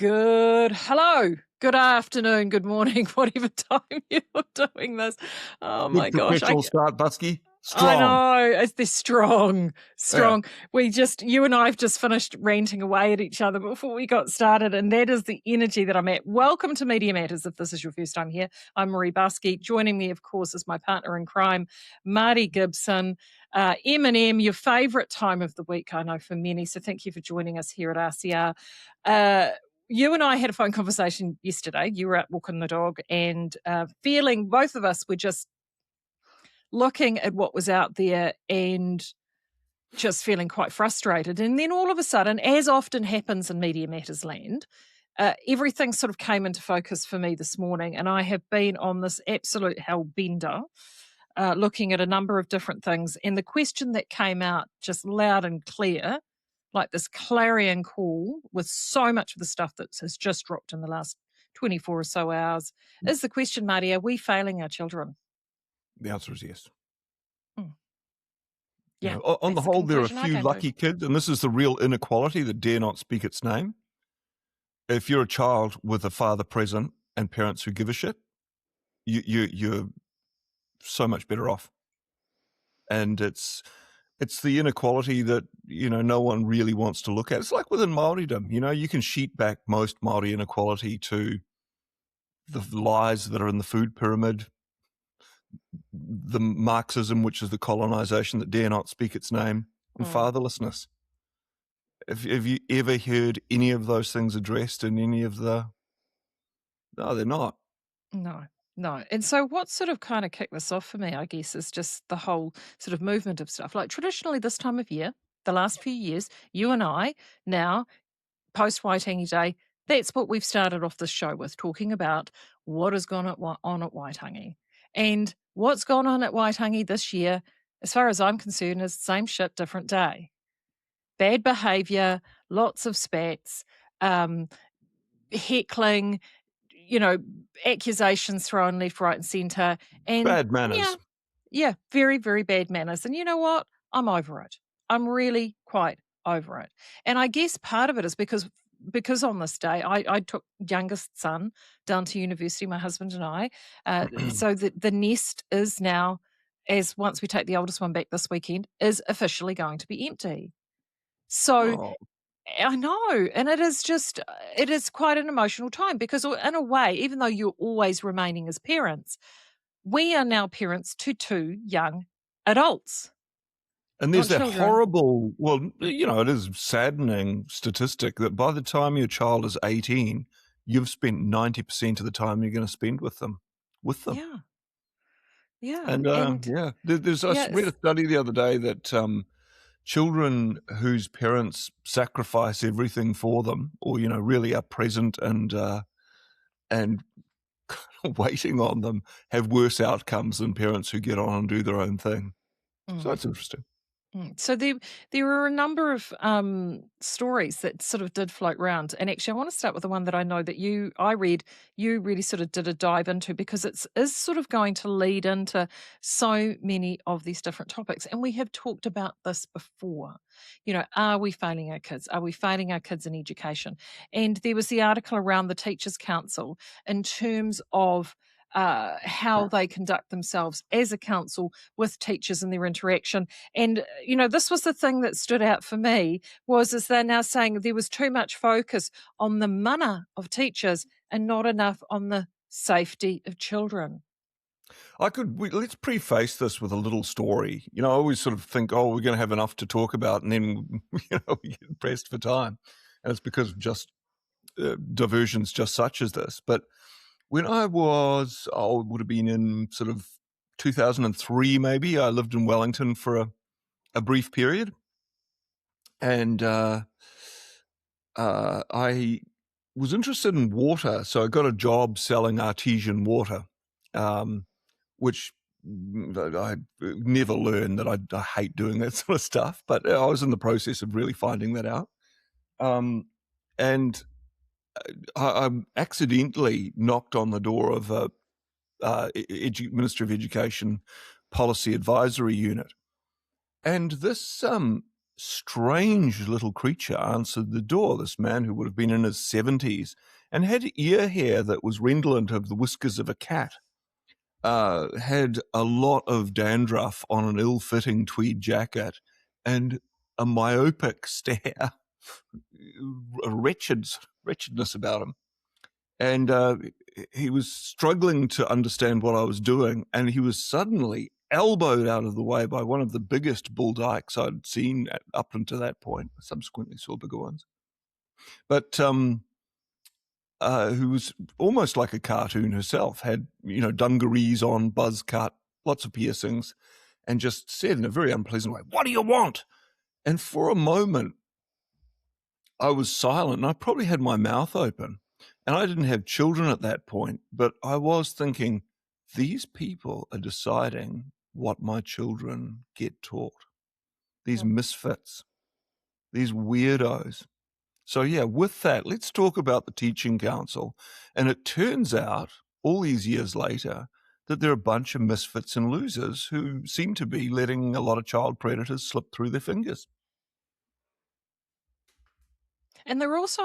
Hello, good afternoon, good morning, whatever time you're doing this. Oh my Good gosh. professional start, Buscke. I Strong. know, they're strong. Yeah. You and I have just finished ranting away at each other before we got started, and that is the energy that I'm at. Welcome to Media Matters, if this is your first time here. I'm Maree Buscke. Joining me, of course, is my partner in crime, Marty Gibson. M&M, your favourite time of the week, I know, for many, so thank you for joining us here at RCR. You and I had a phone conversation yesterday. You were out walking the dog and both of us were just looking at what was out there and just feeling quite frustrated. And then all of a sudden, as often happens in Media Matters land, everything sort of came into focus for me this morning. And I have been on this absolute hell bender, looking at a number of different things. And the question that came out just loud and clear, like this clarion call with so much of the stuff that has just dropped in the last 24 or so hours, is the question, Marty, are we failing our children? The answer is yes. Yeah. You know, on the whole, there are a few lucky kids, and this is the real inequality that dare not speak its name. If you're a child with a father present and parents who give a shit, you're so much better off. And it's the inequality that, you know, no one really wants to look at. It's like within Māoridom, you know, you can sheet back most Māori inequality to the lies that are in the food pyramid, the Marxism, which is the colonization that dare not speak its name, and fatherlessness. Have you ever heard any of those things addressed in any of the... No, they're not. No. And so what sort of kind of kicked this off for me, I guess, is just the whole sort of movement of stuff. Like traditionally this time of year, the last few years, you and I now, post-Waitangi Day, that's what we've started off this show with, talking about what has gone on at Waitangi. And what's gone on at Waitangi this year, as far as I'm concerned, is same shit, different day. Bad behaviour, lots of spats, heckling, you know, accusations thrown left, right and centre. And bad manners. Yeah, very, very bad manners. And you know what? I'm over it. I'm really quite over it. And I guess part of it is because on this day, I took youngest son down to university, my husband and I. So the nest is now, as once we take the oldest one back this weekend, is officially going to be empty. So I know, and it is quite an emotional time because in a way, even though you're always remaining as parents, we are now parents to two young adults. And there's that horrible, well, you know, it is saddening statistic that by the time your child is 18, you've spent 90% of the time you're going to spend with them. Yeah. And I read a study the other day that children whose parents sacrifice everything for them, or, you know, really are present and waiting on them, have worse outcomes than parents who get on and do their own thing. So that's interesting. So there were a number of stories that sort of did float around. And actually, I want to start with the one that I know that you really sort of did a dive into, because it is sort of going to lead into so many of these different topics. And we have talked about this before. You know, are we failing our kids? Are we failing our kids in education? And there was the article around the Teachers' Council in terms of how they conduct themselves as a council with teachers and their interaction. And, you know, this was the thing that stood out for me, is they're now saying there was too much focus on the mana of teachers and not enough on the safety of children. Let's preface this with a little story. You know, I always sort of think, we're going to have enough to talk about, and then, you know, we get pressed for time. And it's because of just diversions just such as this. But when I was, it would have been in sort of 2003 maybe, I lived in Wellington for a brief period. And I was interested in water, so I got a job selling artesian water, which I never learned that I hate doing that sort of stuff, but I was in the process of really finding that out. And I accidentally knocked on the door of a Ministry of Education Policy Advisory Unit. And this strange little creature answered the door, this man who would have been in his 70s and had ear hair that was redolent of the whiskers of a cat, had a lot of dandruff on an ill-fitting tweed jacket and a myopic stare, a wretchedness about him. And he was struggling to understand what I was doing, and he was suddenly elbowed out of the way by one of the biggest bull dykes I'd seen up until that point. I subsequently saw bigger ones. But who was almost like a cartoon herself, had, dungarees on, buzz cut, lots of piercings, and just said in a very unpleasant way, "What do you want?" And for a moment, I was silent, and I probably had my mouth open. And I didn't have children at that point, but I was thinking, these people are deciding what my children get taught. These misfits, these weirdos. So yeah, with that, let's talk about the Teaching Council. And it turns out, all these years later, that there are a bunch of misfits and losers who seem to be letting a lot of child predators slip through their fingers. And they're also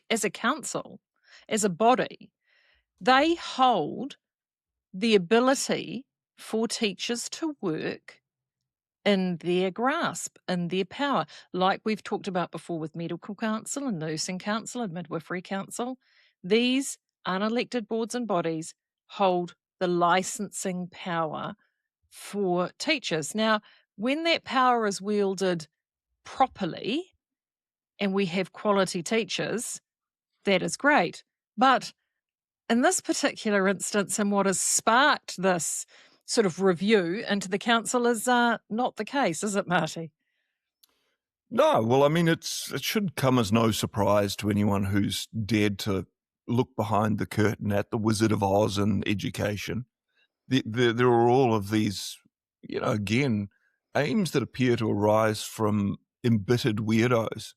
as a council, as a body, they hold the ability for teachers to work in their grasp, in their power, like we've talked about before with medical council and nursing council and midwifery council. These unelected boards and bodies hold the licensing power for teachers. Now, when that power is wielded properly and we have quality teachers, that is great. But in this particular instance, and what has sparked this sort of review into the council is not the case, is it, Marty? No, well, I mean, it should come as no surprise to anyone who's dared to look behind the curtain at the Wizard of Oz and education. There are all of these, again, aims that appear to arise from embittered weirdos.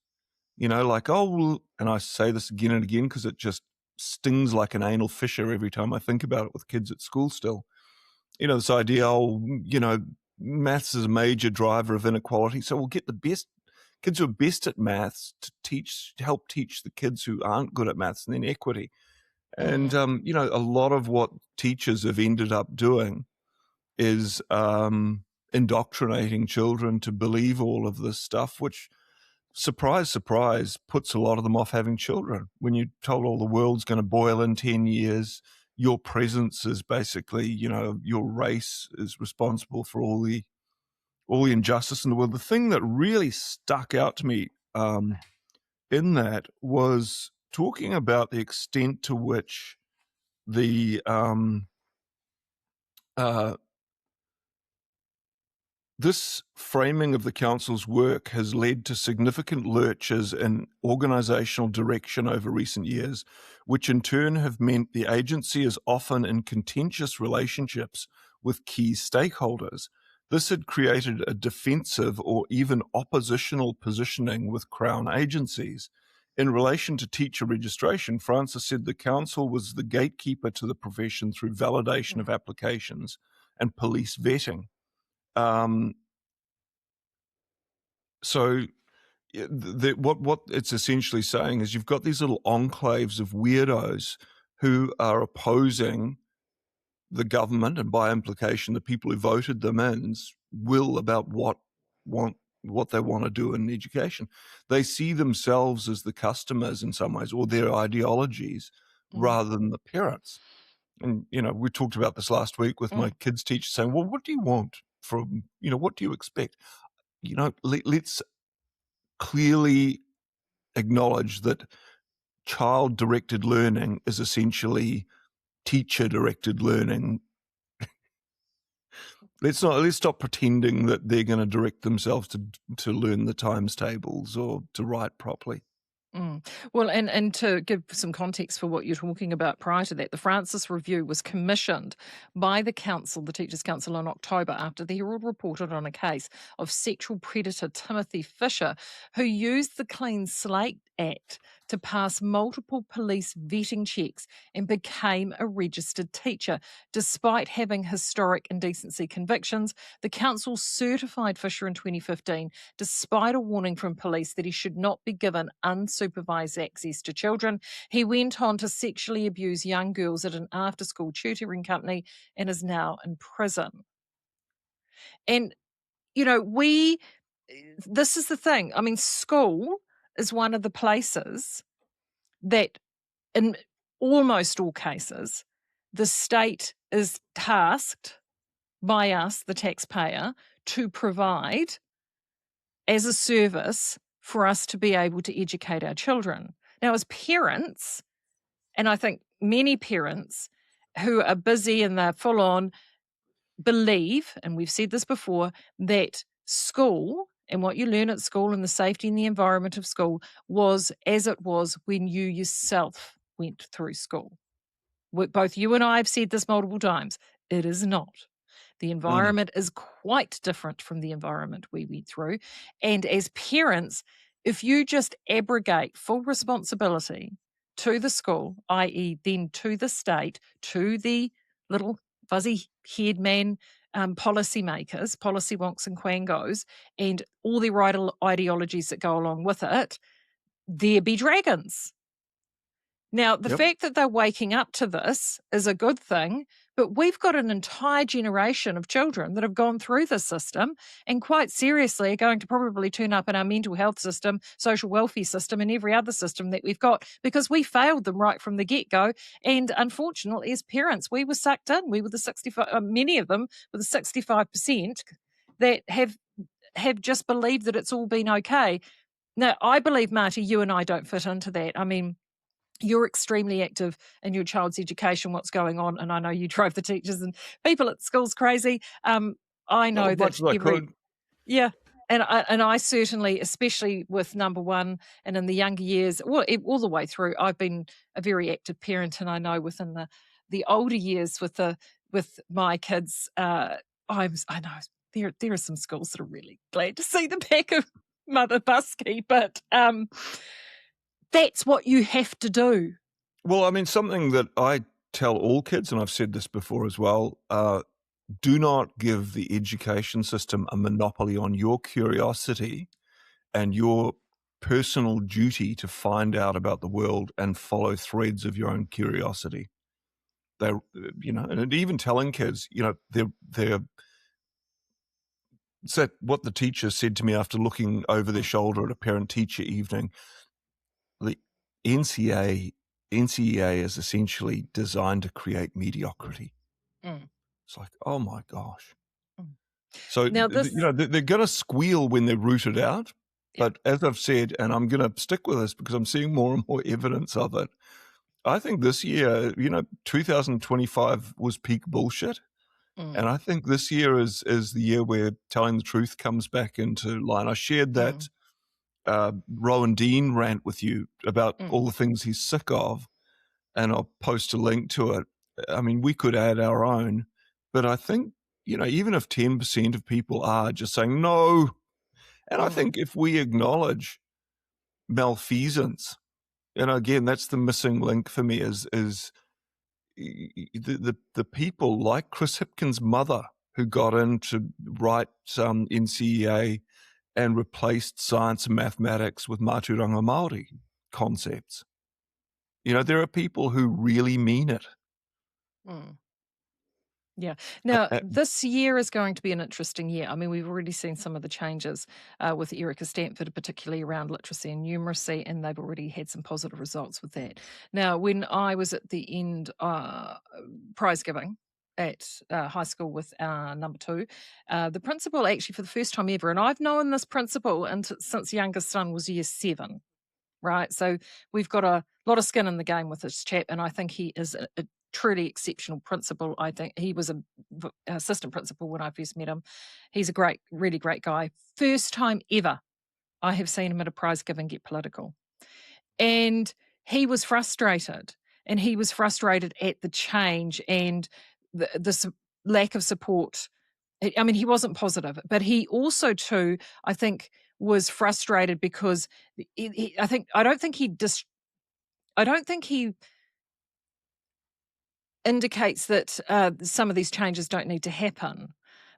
Like, oh, well, and I say this again and again because it just stings like an anal fissure every time I think about it with kids at school still. This idea, maths is a major driver of inequality, so we'll get the best kids who are best at maths to help teach the kids who aren't good at maths, and then equity. And, a lot of what teachers have ended up doing is indoctrinating children to believe all of this stuff, which, surprise, surprise, puts a lot of them off having children. When you're told all the world's going to boil in 10 years, your presence is basically, your race is responsible for all the injustice in the world. The thing that really stuck out to me in that was talking about the extent to which the this framing of the council's work has led to significant lurches in organizational direction over recent years, which in turn have meant the agency is often in contentious relationships with key stakeholders. This had created a defensive or even oppositional positioning with Crown agencies. In relation to teacher registration, Francis said the council was the gatekeeper to the profession through validation of applications and police vetting. So what it's essentially saying is you've got these little enclaves of weirdos who are opposing the government, and by implication the people who voted them in's will about what they want to do in education. They see themselves as the customers in some ways, or their ideologies, rather than the parents. And, we talked about this last week with my kids' teacher saying, well, what do you want from, what do you expect? Let's clearly acknowledge that child-directed learning is essentially teacher-directed learning. Let's stop pretending that they're going to direct themselves to learn the times tables or to write properly. Well, and to give some context for what you're talking about prior to that, the Francis Review was commissioned by the council, the Teachers' Council, in October after the Herald reported on a case of sexual predator Timothy Fisher, who used the Clean Slate Act to pass multiple police vetting checks and became a registered teacher. Despite having historic indecency convictions, the council certified Fisher in 2015, despite a warning from police that he should not be given unsupervised access to children. He went on to sexually abuse young girls at an after-school tutoring company and is now in prison. And, you know, this is the thing. I mean, school is one of the places that in almost all cases, the state is tasked by us, the taxpayer, to provide as a service for us to be able to educate our children. Now, as parents, and I think many parents who are busy and they're full on, believe, and we've said this before, that school and what you learn at school and the safety and the environment of school was as it was when you yourself went through school. Both you and I have said this multiple times. It is not. The environment is quite different from the environment we went through. And as parents, if you just abrogate full responsibility to the school, i.e. then to the state, to the little fuzzy-haired man policymakers, policy wonks and quangos, and all the right ideologies that go along with it, there be dragons. Now, the fact that they're waking up to this is a good thing, but we've got an entire generation of children that have gone through this system and quite seriously are going to probably turn up in our mental health system, social welfare system, and every other system that we've got because we failed them right from the get-go. And unfortunately, as parents, we were sucked in. We were the 65, many of them were the 65% that have just believed that it's all been okay. Now, I believe, Marty, you and I don't fit into that. I mean, you're extremely active in your child's education, what's going on, and I know you drove the teachers and people at schools crazy. I know that yeah, and I certainly, especially with number one and in the younger years, well, all the way through, I've been a very active parent, and I know within the older years with my kids, I know there are some schools that are really glad to see the back of Mother Buscke, but that's what you have to do. Well, I mean, something that I tell all kids, and I've said this before as well, do not give the education system a monopoly on your curiosity and your personal duty to find out about the world and follow threads of your own curiosity. And even telling kids, so what the teacher said to me after looking over their shoulder at a parent-teacher evening, the NCEA is essentially designed to create mediocrity. It's like, oh my gosh. So now they're going to squeal when they're rooted out. But as I've said, and I'm going to stick with this because I'm seeing more and more evidence of it, I think this year, 2025 was peak bullshit. And I think this year is the year where telling the truth comes back into line. I shared that Rowan Dean rant with you about all the things he's sick of, and I'll post a link to it. I mean, we could add our own, but I think, even if 10% of people are just saying no, and I think if we acknowledge malfeasance, and again, that's the missing link for me is the people like Chris Hipkins' mother who got in to write NCEA and replaced science and mathematics with Mātauranga Māori concepts. There are people who really mean it. Yeah. Now, this year is going to be an interesting year. I mean, we've already seen some of the changes with Erica Stanford, particularly around literacy and numeracy, and they've already had some positive results with that. Now, when I was at the end prize giving at high school with number two, the principal actually for the first time ever, and I've known this principal since youngest son was year 7, right? So we've got a lot of skin in the game with this chap, and I think he is a truly exceptional principal. I think he was an assistant principal when I first met him. He's a really great guy. First time ever I have seen him at a prize giving get political. And he was frustrated. And he was frustrated at the change and the lack of support. I mean, he wasn't positive, but he also too, I think, was frustrated because I don't think he I don't think he indicates that some of these changes don't need to happen.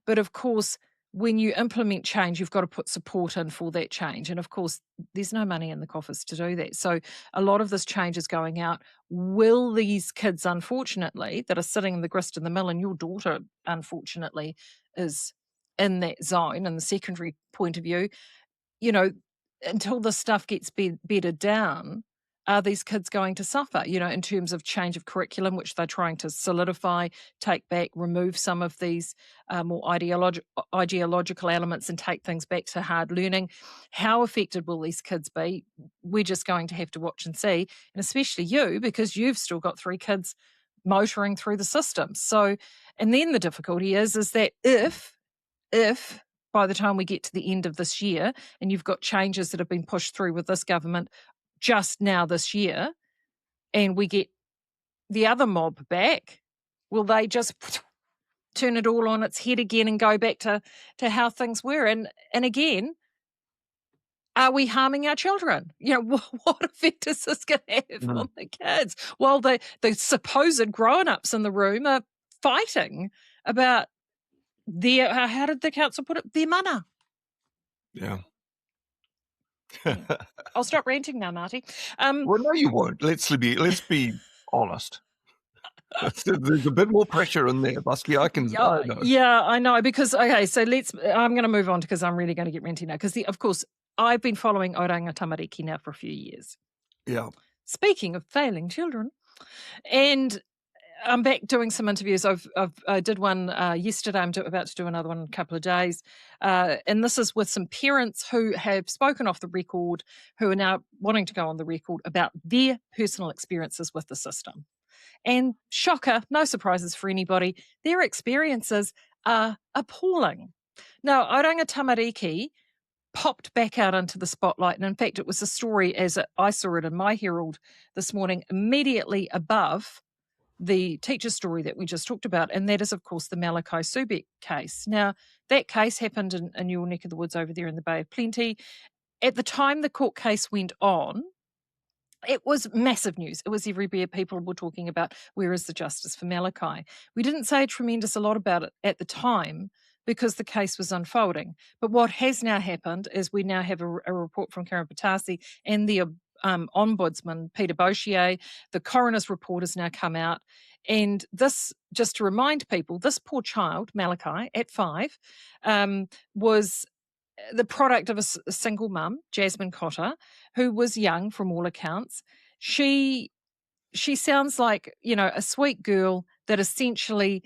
But of course, when you implement change, you've got to put support in for that change. And of course, there's no money in the coffers to do that. So a lot of this change is going out. Will these kids, unfortunately, that are sitting in the grist in the mill, and your daughter, unfortunately, is in that zone, in the secondary point of view, until this stuff gets bedded down, are these kids going to suffer, in terms of change of curriculum, which they're trying to solidify, take back, remove some of these more ideological elements and take things back to hard learning? How affected will these kids be? We're just going to have to watch and see, and especially you, because you've still got 3 kids motoring through the system. So, and then the difficulty is that if by the time we get to the end of this year and you've got changes that have been pushed through with this government just now this year, and we get the other mob back, will they just turn it all on its head again and go back to how things were? And again, are we harming our children? What effect is this going to have on the kids? While the supposed grown-ups in the room are fighting about their, how did the council put it, their mana. Yeah. I'll stop ranting now, Marty. Well, no, you won't. Let's be honest. There's a bit more pressure in there, Buscke. I know. Yeah, I know. Because, okay, so I'm going to move on because I'm really going to get ranty now. Because, of course, I've been following Oranga Tamariki now for a few years. Yeah. Speaking of failing children, and I'm back doing some interviews. I did one yesterday. I'm about to do another one in a couple of days. And this is with some parents who have spoken off the record, who are now wanting to go on the record about their personal experiences with the system. And shocker, no surprises for anybody, their experiences are appalling. Now, Oranga Tamariki popped back out into the spotlight. And in fact, it was a story, as I saw it in my Herald this morning, immediately above the teacher story that we just talked about, and that is, of course, the Malachi Subecz case. Now, that case happened in your neck of the woods over there in the Bay of Plenty. At the time the court case went on, it was massive news. It was everywhere. People were talking about, where is the justice for Malachi? We didn't say a lot about it at the time because the case was unfolding. But what has now happened is we now have a report from Karen Patasi and the Ombudsman, Peter Buscke. The coroner's report has now come out. And this, just to remind people, this poor child, Malachi, at 5, was the product of a single mum, Jasmine Cotter, who was young from all accounts. She sounds like, a sweet girl that essentially,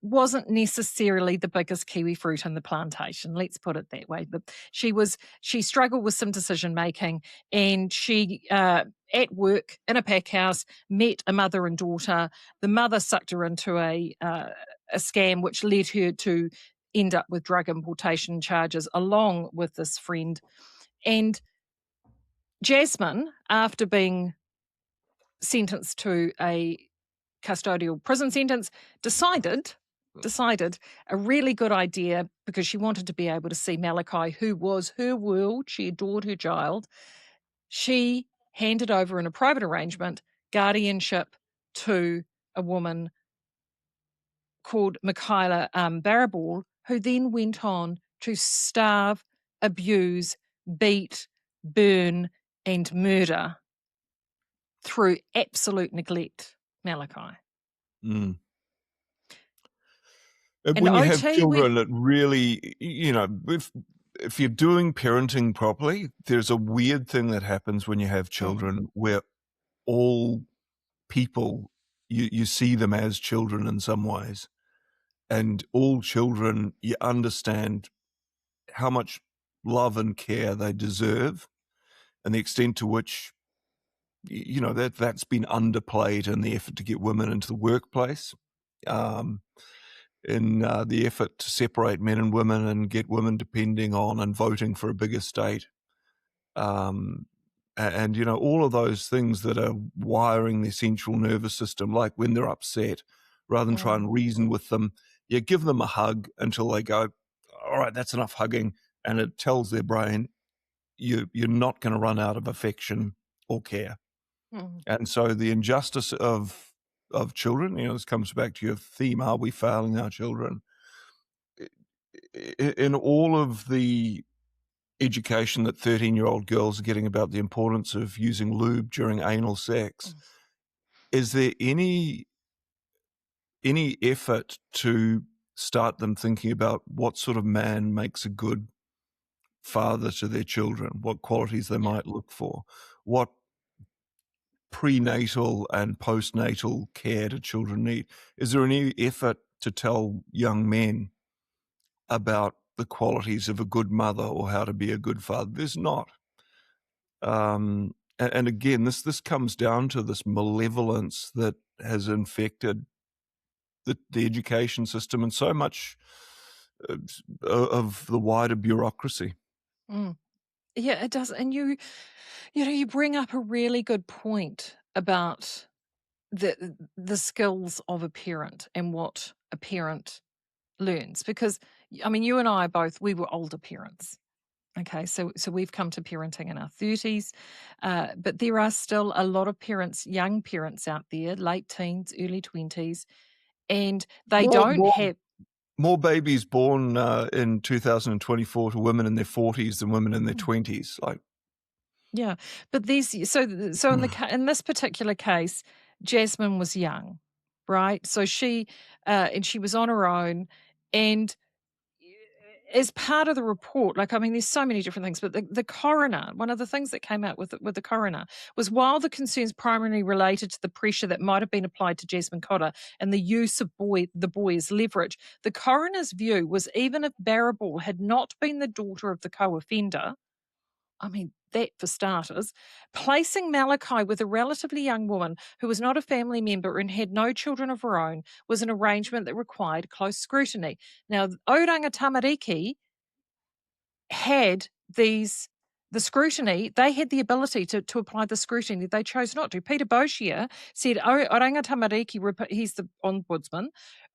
wasn't necessarily the biggest kiwi fruit in the plantation. Let's put it that way. But she struggled with some decision making, and she, at work in a pack house, met a mother and daughter. The mother sucked her into a scam, which led her to end up with drug importation charges along with this friend. And Jasmine, after being sentenced to a custodial prison sentence, decided a really good idea, because she wanted to be able to see Malachi, who was her world. She adored her child. She handed over in a private arrangement guardianship to a woman called Michaela Baraball, who then went on to starve, abuse, beat, burn, and murder through absolute neglect, Malachi. When you have children, it really, if you're doing parenting properly, there's a weird thing that happens when you have children where all people, you see them as children in some ways. And all children, you understand how much love and care they deserve, and the extent to which, that's been underplayed in the effort to get women into the workplace, in the effort to separate men and women and get women depending on and voting for a bigger state. And, all of those things that are wiring the central nervous system, like when they're upset, rather than try and reason with them, you give them a hug until they go, all right, that's enough hugging. And it tells their brain, you're not going to run out of affection or care. And so the injustice of children, this comes back to your theme, are we failing our children? In all of the education that 13-year-old girls are getting about the importance of using lube during anal sex, is there any effort to start them thinking about what sort of man makes a good father to their children, what qualities they might look for, what prenatal and postnatal care do children need? Is there any effort to tell young men about the qualities of a good mother or how to be a good father? There's not. And again, this comes down to this malevolence that has infected the education system and so much of the wider bureaucracy. Yeah, it does. And you bring up a really good point about the skills of a parent and what a parent learns, because I mean, you and I both, we were older parents. Okay, so we've come to parenting in our 30s, but there are still a lot of parents, young parents out there, late teens, early 20s, and they don't have more babies born in 2024 to women in their 40s than women in their 20s. Yeah, but these so in this particular case, Jasmine was young, right? So she was on her own, and as part of the report, there's so many different things, but the coroner, one of the things that came out with the coroner was, while the concerns primarily related to the pressure that might have been applied to Jasmine Cotter and the use of the boy as leverage, the coroner's view was, even if Barrable had not been the daughter of the co-offender, that for starters, placing Malachi with a relatively young woman who was not a family member and had no children of her own was an arrangement that required close scrutiny. Now, Oranga Tamariki had the scrutiny, they had the ability to apply the scrutiny. They chose not to. Peter Boshier said, Oranga Tamariki, he's the ombudsman,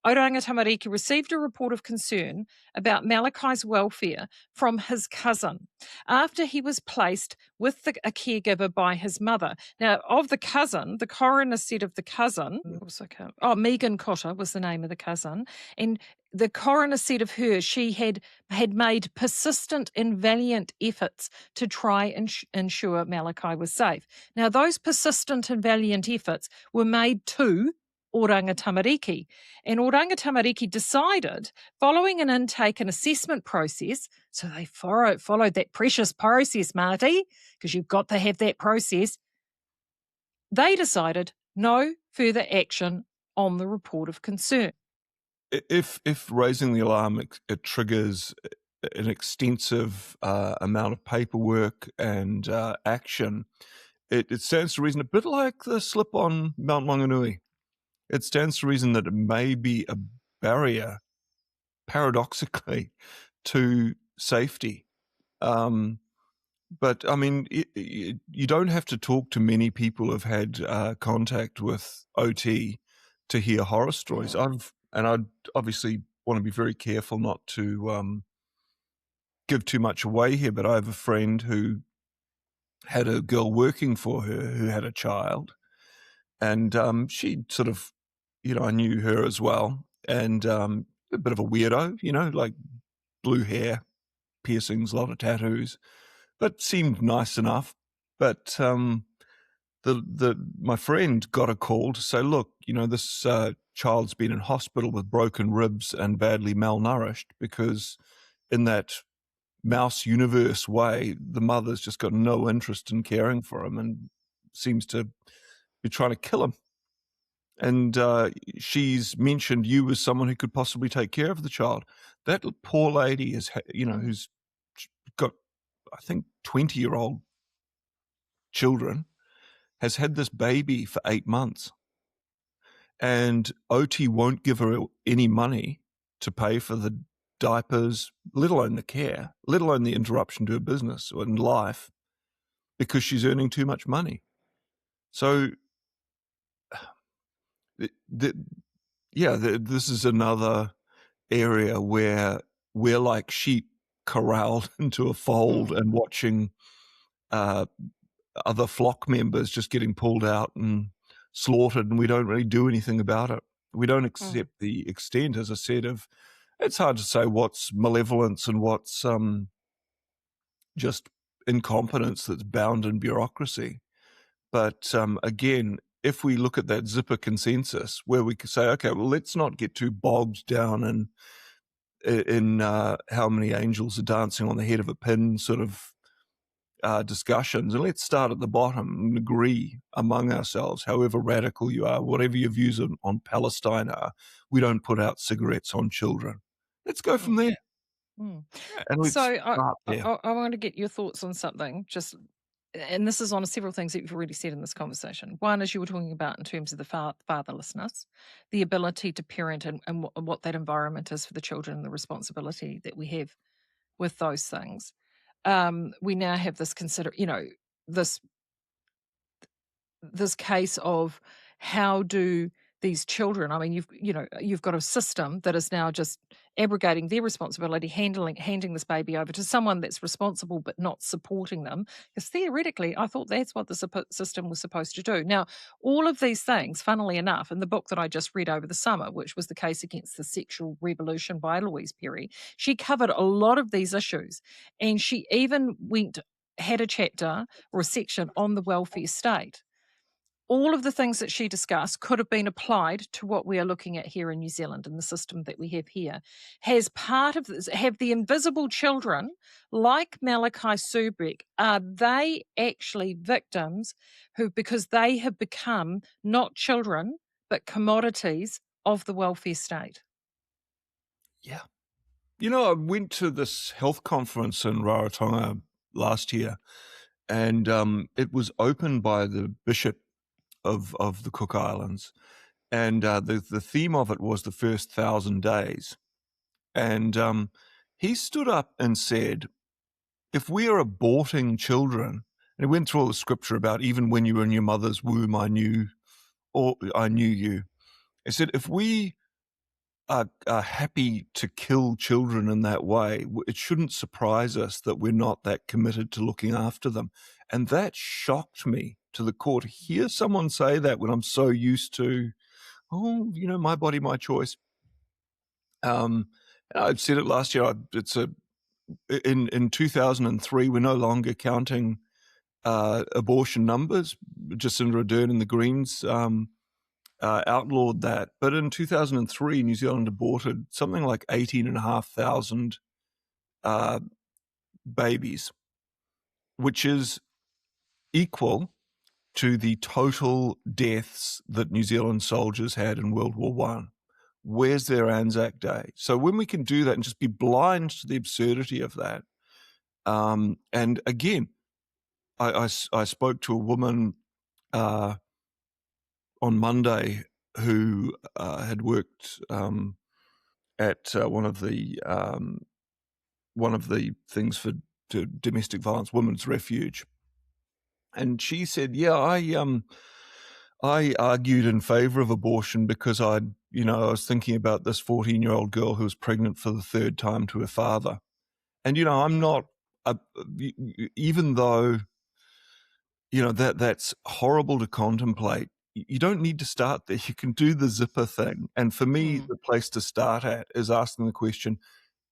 Oranga Tamariki received a report of concern about Malachi's welfare from his cousin after he was placed with a caregiver by his mother. Now, of the cousin, the coroner said of the cousin, Megan Cotter was the name of the cousin, and the coroner said of her, she had made persistent and valiant efforts to try and ensure Malachi was safe. Now, those persistent and valiant efforts were made to Oranga Tamariki. And Oranga Tamariki decided, following an intake and assessment process, so they followed that precious process, Marty, because you've got to have that process, they decided no further action on the report of concern. If raising the alarm, it triggers an extensive amount of paperwork and action, it stands to reason, a bit like the slip on Mount Maunganui, it stands to reason that it may be a barrier, paradoxically, to safety. But I mean, you don't have to talk to many people who've had contact with OT to hear horror stories. I'd obviously want to be very careful not to give too much away here, but I have a friend who had a girl working for her who had a child, and she sort of, I knew her as well, and a bit of a weirdo, like blue hair, piercings, a lot of tattoos, but seemed nice enough. But my friend got a call to say, look, this child's been in hospital with broken ribs and badly malnourished, because in that mouse universe way, the mother's just got no interest in caring for him and seems to be trying to kill him. And she's mentioned you as someone who could possibly take care of the child. That poor lady is, who's got, I think, 20-year-old children, has had this baby for 8 months. And OT won't give her any money to pay for the diapers, let alone the care, let alone the interruption to her business and life, because she's earning too much money. So, this is another area where we're like sheep corralled into a fold and watching other flock members just getting pulled out and slaughtered, and we don't really do anything about it. We don't accept the extent, as I said, of it's hard to say what's malevolence and what's just incompetence that's bound in bureaucracy. But again, if we look at that zipper consensus where we could say, okay, well, let's not get too bogged down in how many angels are dancing on the head of a pin sort of discussions, and let's start at the bottom and agree among ourselves, however radical you are, whatever your views on Palestine are, we don't put out cigarettes on children. Let's go from there. Mm. And let's So start there. I want to get your thoughts on something, and this is on several things that you've already said in this conversation. One is you were talking about in terms of the fatherlessness, the ability to parent and what that environment is for the children and the responsibility that we have with those things. We now have this this case of how do these children, I mean, you've got a system that is now just abrogating their responsibility, handing this baby over to someone that's responsible but not supporting them. Because theoretically, I thought that's what the system was supposed to do. Now, all of these things, funnily enough, in the book that I just read over the summer, which was The Case Against the Sexual Revolution by Louise Perry, she covered a lot of these issues. And she even had a chapter or a section on the welfare state. All of the things that she discussed could have been applied to what we are looking at here in New Zealand and the system that we have here. Has part of this, have the invisible children, like Malachi Subecz, are they actually victims because they have become not children, but commodities of the welfare state? Yeah. You know, I went to this health conference in Rarotonga last year, and it was opened by the Bishop of the Cook Islands, and the theme of it was the first 1,000 days. And he stood up and said, if we are aborting children, and he went through all the scripture about even when you were in your mother's womb, I knew you. He said, if we are happy to kill children in that way, it shouldn't surprise us that we're not that committed to looking after them. And that shocked me to the core to hear someone say that when I'm so used to, my body, my choice. And I said it last year. In 2003, we're no longer counting abortion numbers. Jacinda Ardern and the Greens outlawed that. But in 2003, New Zealand aborted something like 18,500 babies, which is equal to the total deaths that New Zealand soldiers had in World War One. Where's their Anzac Day? So when we can do that and just be blind to the absurdity of that, and again, I spoke to a woman on Monday who had worked at one of the things for domestic violence, Women's Refuge, and she said, "Yeah, I argued in favor of abortion because I was thinking about this 14-year-old girl who was pregnant for the third time to her father, and I'm not, even though." That's horrible to contemplate. You don't need to start there. You can do the zipper thing. And for me, the place to start at is asking the question,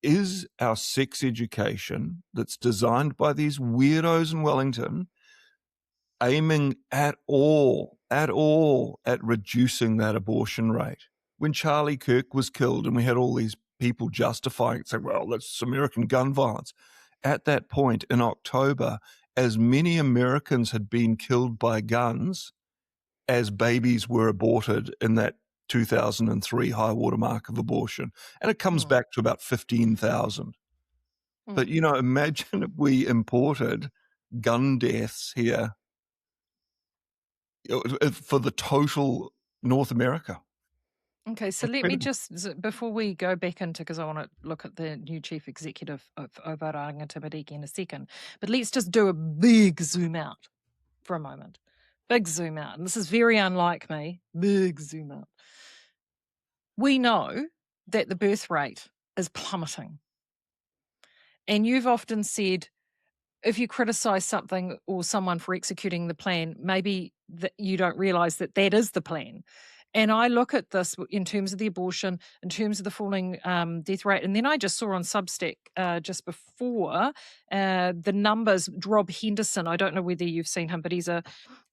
is our sex education that's designed by these weirdos in Wellington aiming at all at reducing that abortion rate? When Charlie Kirk was killed and we had all these people justifying it, saying, well, that's American gun violence. At that point in October, as many Americans had been killed by guns as babies were aborted in that 2003 high water mark of abortion. And it comes back to about 15,000. But, imagine if we imported gun deaths here for the total North America. Okay, so let me just, before we go back into, because I want to look at the new chief executive of Oranga Tamariki in a second, but let's just do a big zoom out for a moment. Big zoom out. And this is very unlike me. Big zoom out. We know that the birth rate is plummeting. And you've often said if you criticise something or someone for executing the plan, maybe that you don't realise that that is the plan. And I look at this in terms of the abortion, in terms of the falling death rate. And then I just saw on Substack just before the numbers, Rob Henderson, I don't know whether you've seen him, but I think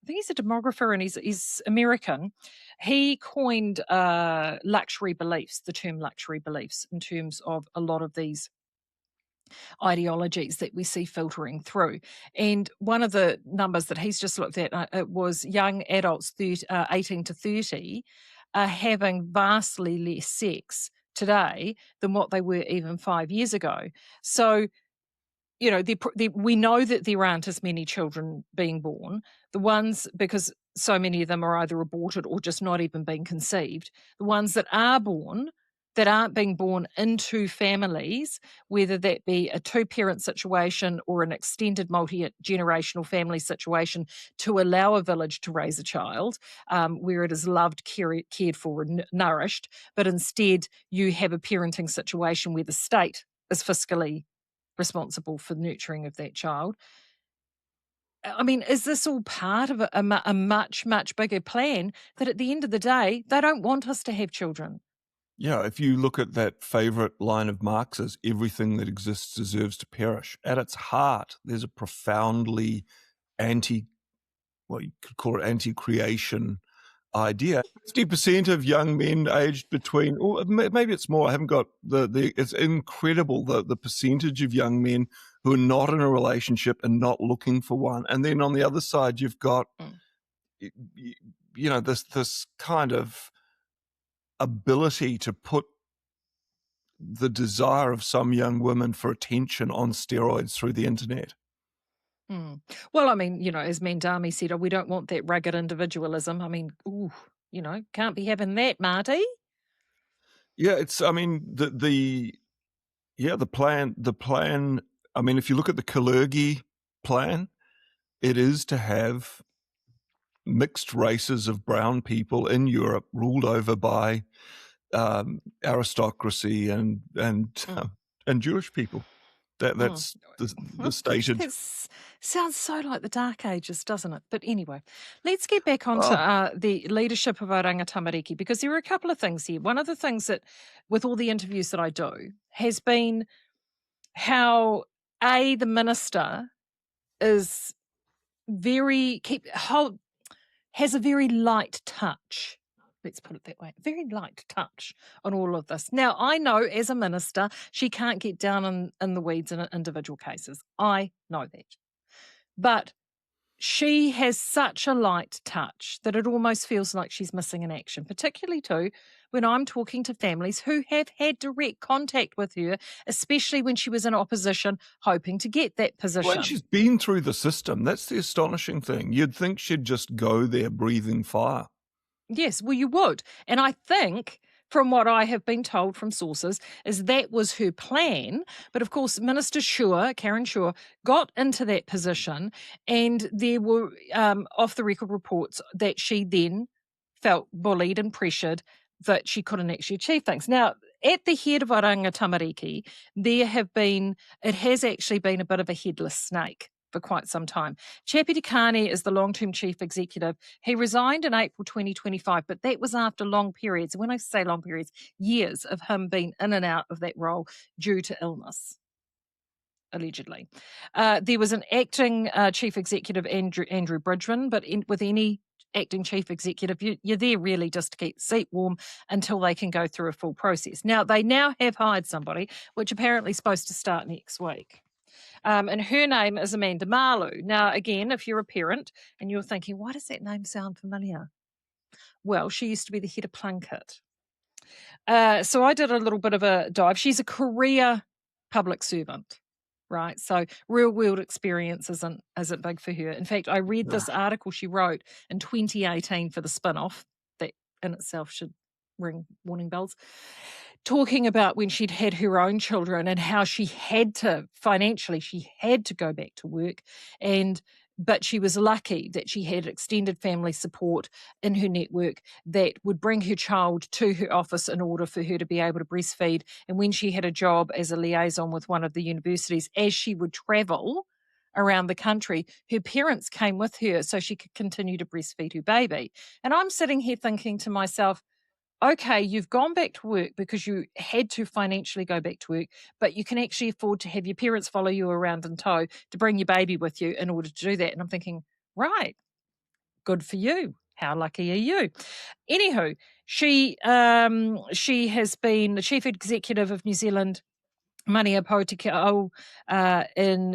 he's a demographer and he's American. He coined luxury beliefs, the term luxury beliefs, in terms of a lot of these ideologies that we see filtering through. And one of the numbers that he's just looked at, it was young adults 18 to 30 are having vastly less sex today than what they were even 5 years ago. So, you know, we know that there aren't as many children being born. The ones, because so many of them are either aborted or just not even being conceived. The ones that are born, that aren't being born into families, whether that be a two-parent situation or an extended multi-generational family situation, to allow a village to raise a child where it is loved, cared for and nourished, but instead you have a parenting situation where the state is fiscally responsible for nurturing of that child. I mean, is this all part of a much, much bigger plan that at the end of the day, they don't want us to have children? Yeah, if you look at that favourite line of Marx's, everything that exists deserves to perish, at its heart, there's a profoundly you could call it anti-creation idea. 50% of young men aged between, or maybe it's more, I haven't got it's incredible, the percentage of young men who are not in a relationship and not looking for one. And then on the other side, you've got, you know, this kind of ability to put the desire of some young women for attention on steroids through the internet. Well, I mean, you know, as Mandami said, we don't want that rugged individualism. I mean, you know, can't be having that, Marty. Yeah, it's, I mean, the plan, I mean, if you look at the Kalergi plan, it is to have mixed races of brown people in Europe ruled over by aristocracy and Jewish people. That's the stated. It sounds so like the Dark Ages, doesn't it? But anyway, let's get back onto the leadership of Oranga Tamariki, because there are a couple of things here. One of the things that, with all the interviews that I do, has been how the minister is has a very light touch. Let's put it that way. Very light touch on all of this. Now, I know as a minister, she can't get down in the weeds in individual cases. I know that. But she has such a light touch that it almost feels like she's missing in action, particularly too when I'm talking to families who have had direct contact with her, especially when she was in opposition, hoping to get that position. Well, she's been through the system. That's the astonishing thing. You'd think she'd just go there breathing fire. Yes, well, you would. And I think, from what I have been told from sources, is that was her plan. But of course, Minister Karen Shaw, got into that position, and there were off-the-record reports that she then felt bullied and pressured that she couldn't actually achieve things. Now, at the head of Oranga Tamariki, it has actually been a bit of a headless snake for quite some time. Chappie Tikani is the long-term chief executive. He resigned in April 2025, but that was after long periods. When I say long periods, years of him being in and out of that role due to illness, allegedly. There was an acting chief executive, Andrew Bridgman, but with any acting chief executive, you're there really just to keep the seat warm until they can go through a full process. Now, they now have hired somebody, which apparently is supposed to start next week. And her name is Amanda Malu. Now, again, if you're a parent and you're thinking, why does that name sound familiar? Well, she used to be the head of Plunket. So I did a little bit of a dive. She's a career public servant, right? So real world experience isn't big for her. In fact, I read this article she wrote in 2018 for the spin-off. That in itself should ring warning bells. Talking about when she'd had her own children and how she had to go back to work, but she was lucky that she had extended family support in her network that would bring her child to her office in order for her to be able to breastfeed. And when she had a job as a liaison with one of the universities, as she would travel around the country. Her parents came with her so she could continue to breastfeed her baby. And I'm sitting here thinking to myself, okay, you've gone back to work because you had to financially go back to work, but you can actually afford to have your parents follow you around in tow to bring your baby with you in order to do that. And I'm thinking, right, good for you. How lucky are you? Anywho, she has been the chief executive of New Zealand Maree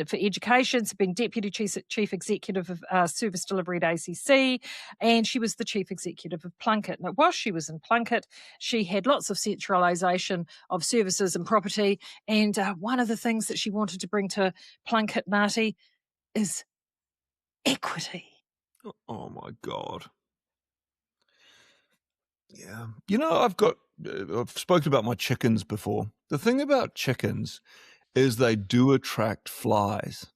for education. She's been deputy chief executive of service delivery at ACC, and she was the chief executive of Plunket. Now, whilst she was in Plunket, she had lots of centralisation of services and property, and one of the things that she wanted to bring to Plunket, Marty, is equity. Oh my God. Yeah. You know, I've spoken about my chickens before. The thing about chickens is they do attract flies.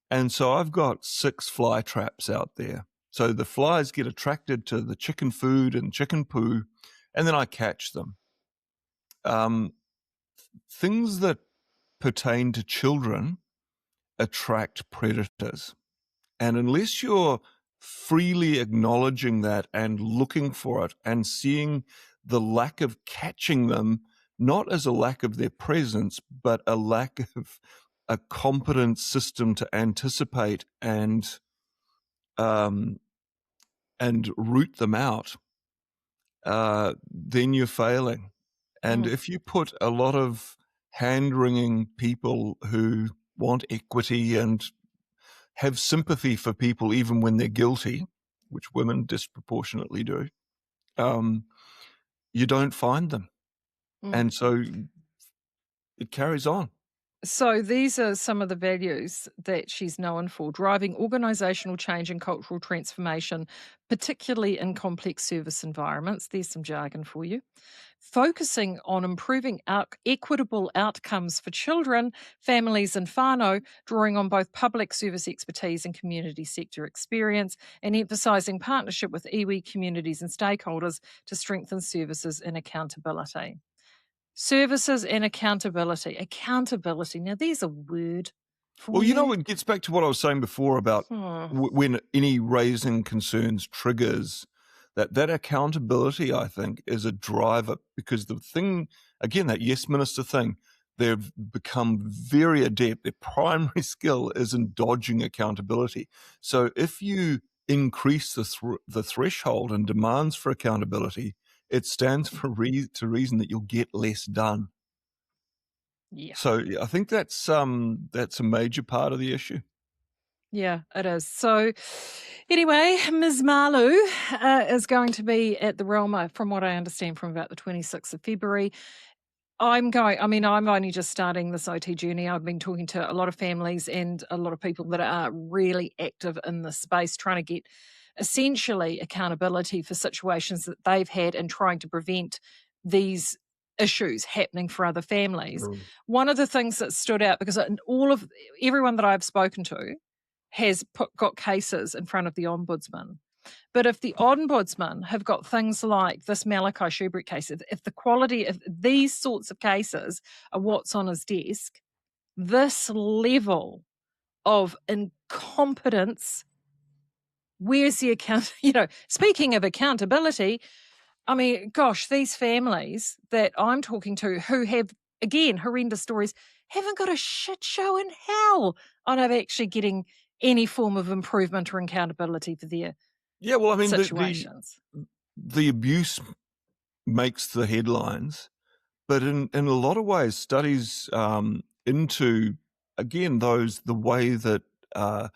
And so I've got 6 fly traps out there. So the flies get attracted to the chicken food and chicken poo, and then I catch them. Things that pertain to children attract predators. And unless you're freely acknowledging that and looking for it and seeing the lack of catching them, not as a lack of their presence, but a lack of a competent system to anticipate and root them out, then you're failing. And if you put a lot of hand-wringing people who want equity and have sympathy for people even when they're guilty, which women disproportionately do, you don't find them. And so it carries on. So these are some of the values that she's known for: driving organisational change and cultural transformation, particularly in complex service environments. There's some jargon for you. Focusing on improving equitable outcomes for children, families and whānau, drawing on both public service expertise and community sector experience, and emphasising partnership with iwi communities and stakeholders to strengthen services and accountability. Services and accountability. Accountability. Now, there's a word for you know, it gets back to what I was saying before about when any raising concerns triggers that accountability, I think, is a driver, because the thing, again, that yes minister thing, they've become very adept. Their primary skill is in dodging accountability. So if you increase the threshold and demands for accountability, it stands to reason that you'll get less done. Yeah. So I think that's a major part of the issue. Yeah, it is. So anyway, Ms. Malu is going to be at the Realm, from what I understand, from about the 26th of February. I'm only just starting this OT journey. I've been talking to a lot of families and a lot of people that are really active in this space, trying to get essentially accountability for situations that they've had and trying to prevent these issues happening for other families. One of the things that stood out, because everyone that I've spoken to has got cases in front of the Ombudsman. But if the Ombudsman have got things like this Malachi Subecz case, if the quality of these sorts of cases are what's on his desk, this level of incompetence, where's the account? Speaking of accountability, I mean, gosh, these families that I'm talking to who have, again, horrendous stories, haven't got a shit show in hell on actually getting any form of improvement or accountability for their situations. The abuse makes the headlines, but in a lot of ways, studies into, again, the way that a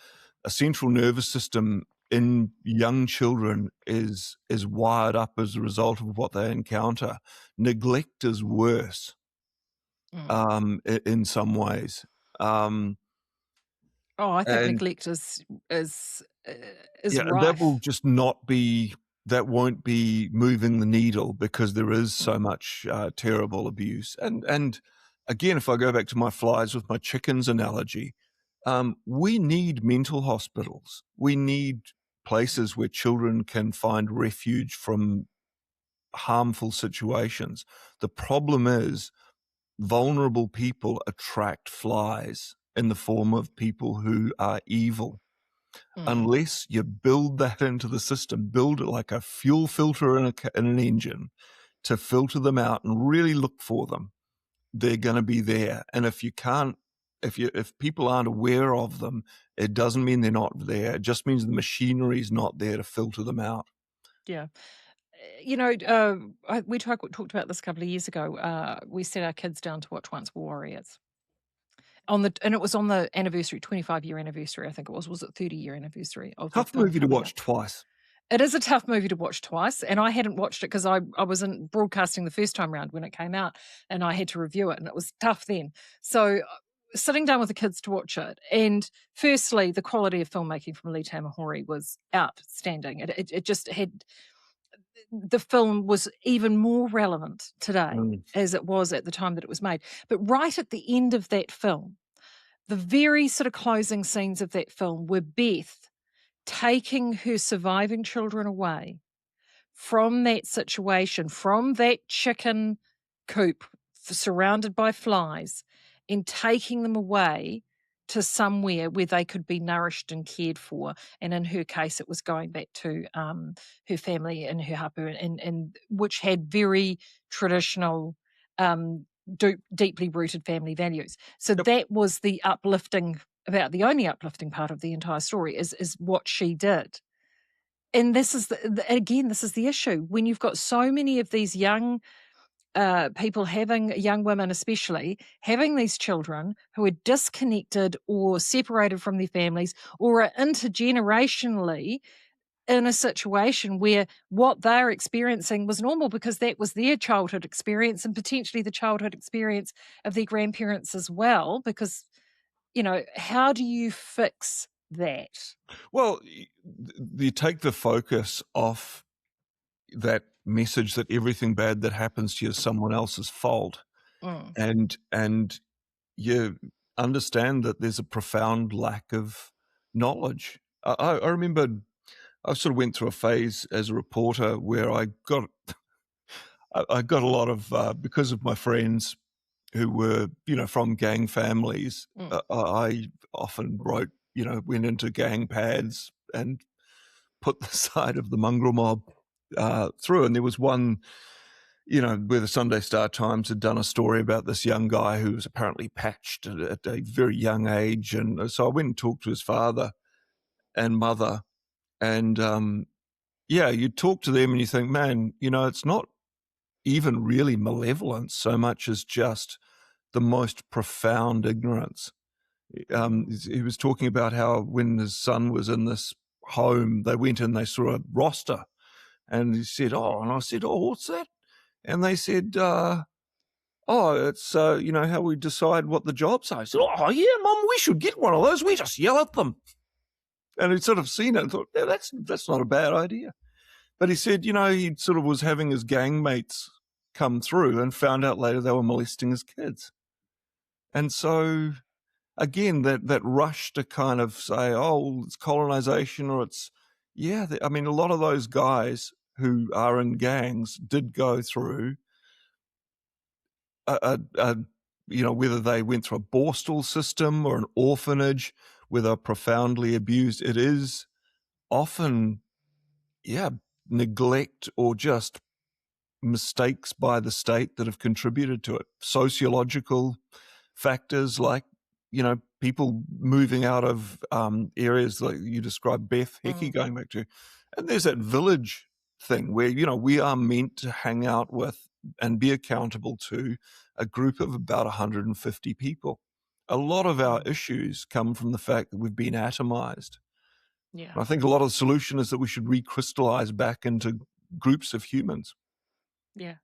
central nervous system in young children is wired up as a result of what they encounter. Neglect is worse in some ways. I think neglect is that will just not be, that won't be moving the needle, because there is so much terrible abuse. And again, if I go back to my flies with my chickens analogy, we need mental hospitals. We need places where children can find refuge from harmful situations. The problem is vulnerable people attract flies. in the form of people who are evil. Unless you build that into the system, build it like a fuel filter in an engine to filter them out and really look for them, they're going to be there. And if you can't, if people aren't aware of them, it doesn't mean they're not there. It just means the machinery is not there to filter them out. Yeah. We talked about this a couple of years ago. We set our kids down to watch Once Were Warriors. And it was on the anniversary, 25-year anniversary, I think it was. Was it 30-year anniversary of Tough the film movie to watch twice. It is a tough movie to watch twice, and I hadn't watched it because I wasn't broadcasting the first time around when it came out, and I had to review it, and it was tough then. So sitting down with the kids to watch it, and firstly, the quality of filmmaking from Lee Tamahori was outstanding. It just had... The film was even more relevant today as it was at the time that it was made. But right at the end of that film, the very sort of closing scenes of that film were Beth taking her surviving children away from that situation, from that chicken coop surrounded by flies, and taking them away to somewhere where they could be nourished and cared for. And in her case, it was going back to her family and her hapa, and which had very traditional, deeply rooted family values. So that was the about the only uplifting part of the entire story is what she did. And this is this is the issue when you've got so many of these young people young women especially, having these children who are disconnected or separated from their families or are intergenerationally in a situation where what they're experiencing was normal because that was their childhood experience and potentially the childhood experience of their grandparents as well. Because, how do you fix that? Well, you take the focus off that message that everything bad that happens to you is someone else's fault, and you understand that there's a profound lack of knowledge. I remember I sort of went through a phase as a reporter where I got a lot of because of my friends who were from gang families. I often wrote, went into gang pads and put the side of the mongrel mob through. And there was one, where the Sunday Star Times had done a story about this young guy who was apparently patched at a very young age. And so I went and talked to his father and mother. And you talk to them and you think, man, it's not even really malevolence so much as just the most profound ignorance. He was talking about how when his son was in this home, they went and they saw a roster. And he said, and I said, what's that? And they said, it's, how we decide what the jobs are. I said, yeah, Mum, we should get one of those. We just yell at them. And he'd sort of seen it and thought, yeah, that's not a bad idea. But he said, he sort of was having his gang mates come through and found out later they were molesting his kids. And so, again, that rush to kind of say, it's colonization or it's, a lot of those guys who are in gangs did go through whether they went through a borstal system or an orphanage where they're profoundly abused. It is often, neglect or just mistakes by the state that have contributed to it. Sociological factors like, people moving out of areas like you described, Beth Hickey going back to. And there's that village thing where, we are meant to hang out with and be accountable to a group of about 150 people. A lot of our issues come from the fact that we've been atomized. Yeah. I think a lot of the solution is that we should recrystallize back into groups of humans. Yeah.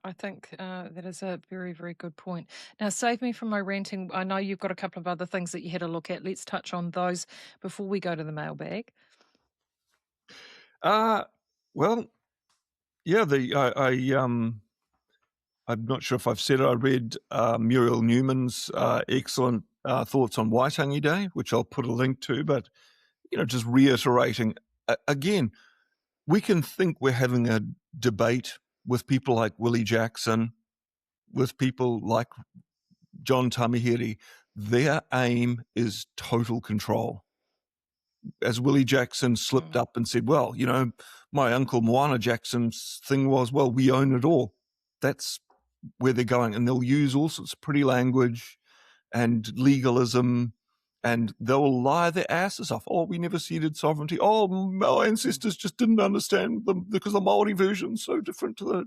I think that is a very, very good point. Now, save me from my ranting. I know you've got a couple of other things that you had a look at. Let's touch on those before we go to the mailbag. I'm not sure if I've said it. I read Muriel Newman's excellent thoughts on Waitangi Day, which I'll put a link to. But just reiterating again, we can think we're having a debate with people like Willie Jackson, with people like John Tamahiri, their aim is total control. As Willie Jackson slipped up and said, well, you know, my uncle Moana Jackson's thing was, well, we own it all. That's where they're going. And they'll use all sorts of pretty language and legalism, and they'll lie their asses off. Oh, we never ceded sovereignty. Oh, our ancestors just didn't understand them because the Māori version's so different to the...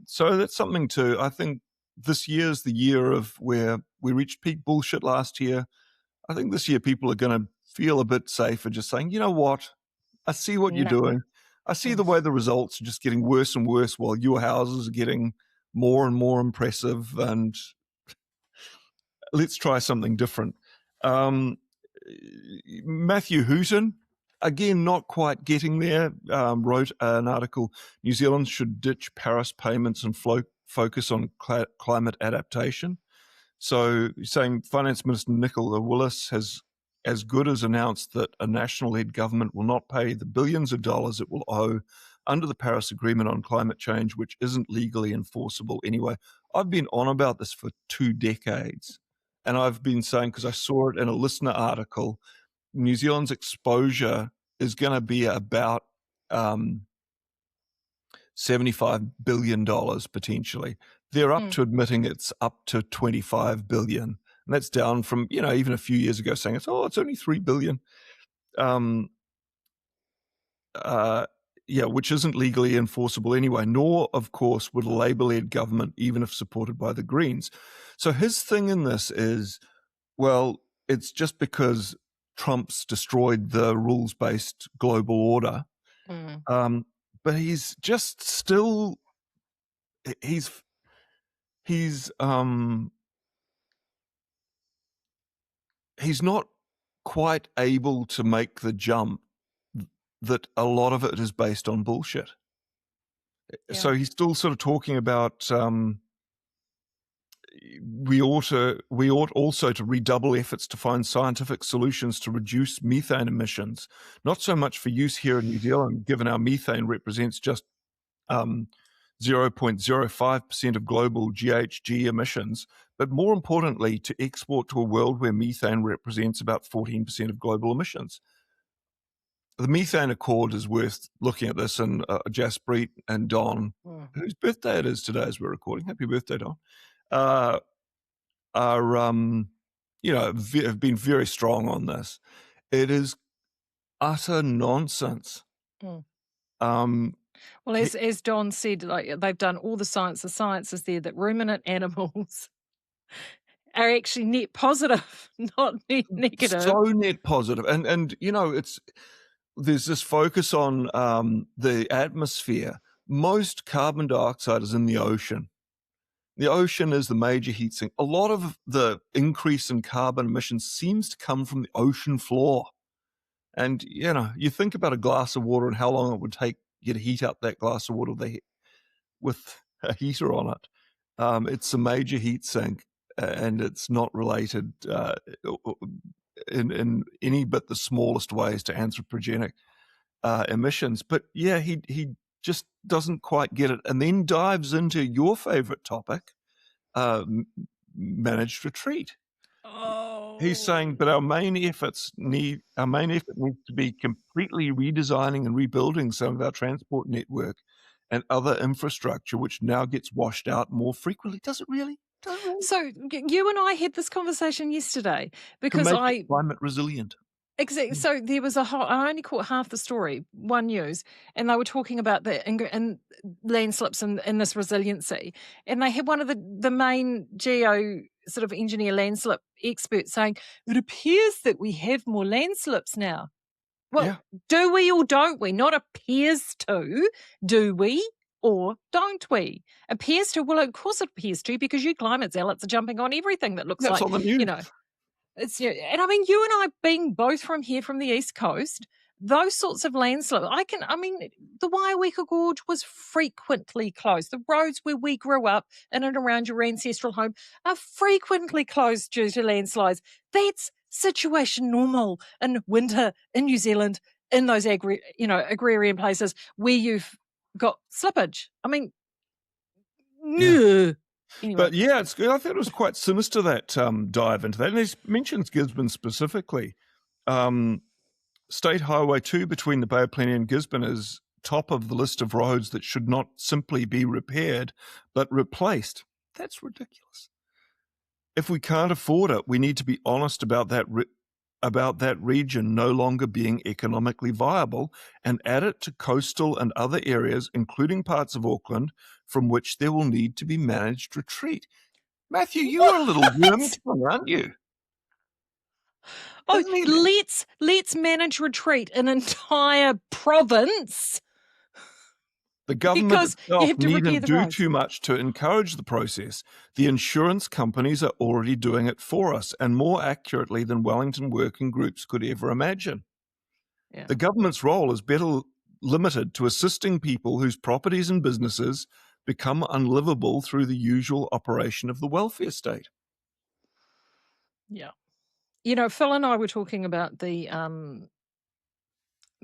So that's something to, I think this year's the year of where we reached peak bullshit last year. I think this year people are going to feel a bit safer just saying, you know what, I see what you're doing. I see the way the results are just getting worse and worse while your houses are getting more and more impressive, and let's try something different. Matthew Hooton, again, not quite getting there, wrote an article, New Zealand should ditch Paris payments and focus on climate adaptation. So saying Finance Minister Nicola Willis has as good as announced that a national-led government will not pay the billions of dollars it will owe under the Paris Agreement on climate change, which isn't legally enforceable anyway. I've been on about this for 2 decades, and I've been saying, because I saw it in a listener article, New Zealand's exposure is going to be about $75 billion potentially. They're up to admitting it's up to $25 billion. And that's down from, you know, even a few years ago saying it's only $3 billion. Which isn't legally enforceable anyway, nor, of course, would a Labour-led government, even if supported by the Greens. So his thing in this is, well, it's just because Trump's destroyed the rules-based global order. But he's just still, he's not quite able to make the jump that a lot of it is based on bullshit. Yeah. So he's still sort of talking about we ought also to redouble efforts to find scientific solutions to reduce methane emissions, not so much for use here in New Zealand, given our methane represents just 0.05% of global GHG emissions, but more importantly, to export to a world where methane represents about 14% of global emissions. The Methane Accord is worth looking at this, and Jaspreet and Don, whose birthday it is today as we're recording, happy birthday, Don, have been very strong on this. It is utter nonsense. Well, as Don said, like, they've done all the science. The science is there that ruminant animals are actually net positive, not net negative. So net positive. And you know, there's this focus on the atmosphere. Most carbon dioxide is in the ocean. The ocean is the major heat sink. A lot of the increase in carbon emissions seems to come from the ocean floor. And, you know, you think about a glass of water and how long it would take you to heat up that glass of water with a heater on it. It's a major heat sink, and it's not related in any but the smallest ways to anthropogenic emissions. But yeah, he just doesn't quite get it, and then dives into your favorite topic, managed retreat. He's saying, but our main effort needs to be completely redesigning and rebuilding some of our transport network and other infrastructure, which now gets washed out more frequently. Does it really? So you and I had this conversation yesterday because to make it climate resilient. Exactly. So there was I only caught half the story, One News, and they were talking about the landslips and this resiliency. And they had one of the main geo sort of engineer landslip experts saying, it appears that we have more landslips now. Well, do we or don't we? Not appears to. Do we or don't we? Appears to. Well, of course it appears to, because you climate zealots are jumping on everything that looks like, on the news. You know. And I mean, you and I being both from here, from the East Coast, those sorts of landslips, the Waiweka Gorge was frequently closed. The roads where we grew up in and around your ancestral home are frequently closed due to landslides. That's situation normal in winter in New Zealand, in those agrarian places where you've got slippage. I mean, yeah. Anyway. But yeah, it's good. I thought it was quite sinister, that dive into that. And he mentions Gisborne specifically. State Highway 2 between the Bay of Plenty and Gisborne is top of the list of roads that should not simply be repaired, but replaced. That's ridiculous. If we can't afford it, we need to be honest about that region no longer being economically viable, and add it to coastal and other areas, including parts of Auckland, from which there will need to be managed retreat. Matthew, you're a little worm tongue, aren't you? Oh, let's manage retreat an entire province. The government itself needn't do too much to encourage the process. The insurance companies are already doing it for us, and more accurately than Wellington working groups could ever imagine. Yeah. The government's role is better limited to assisting people whose properties and businesses become unlivable through the usual operation of the welfare state. Yeah. You know, Phil and I were talking about the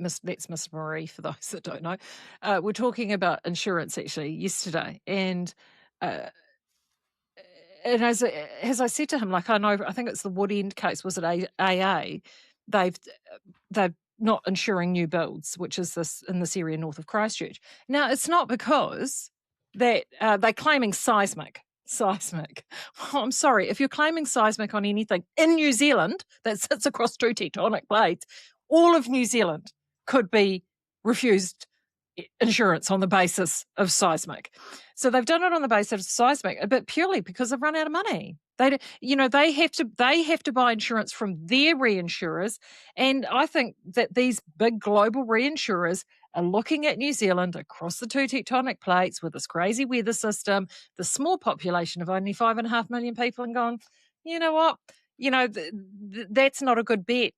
that's Miss Maree, for those that don't know. We're talking about insurance actually yesterday, and as I said to him, like, I think it's the Wood End case, was it AA? They've not insuring new builds, which is this in this area north of Christchurch. Now, it's not because that they're claiming seismic. Well, I'm sorry, if you're claiming seismic on anything in New Zealand that sits across two tectonic plates, all of New Zealand could be refused insurance on the basis of seismic. So they've done it on the basis of seismic, but purely because they've run out of money. They have to buy insurance from their reinsurers, and I think that these big global reinsurers are looking at New Zealand across the two tectonic plates with this crazy weather system, the small population of only 5.5 million people, and going, you know what, that's not a good bet.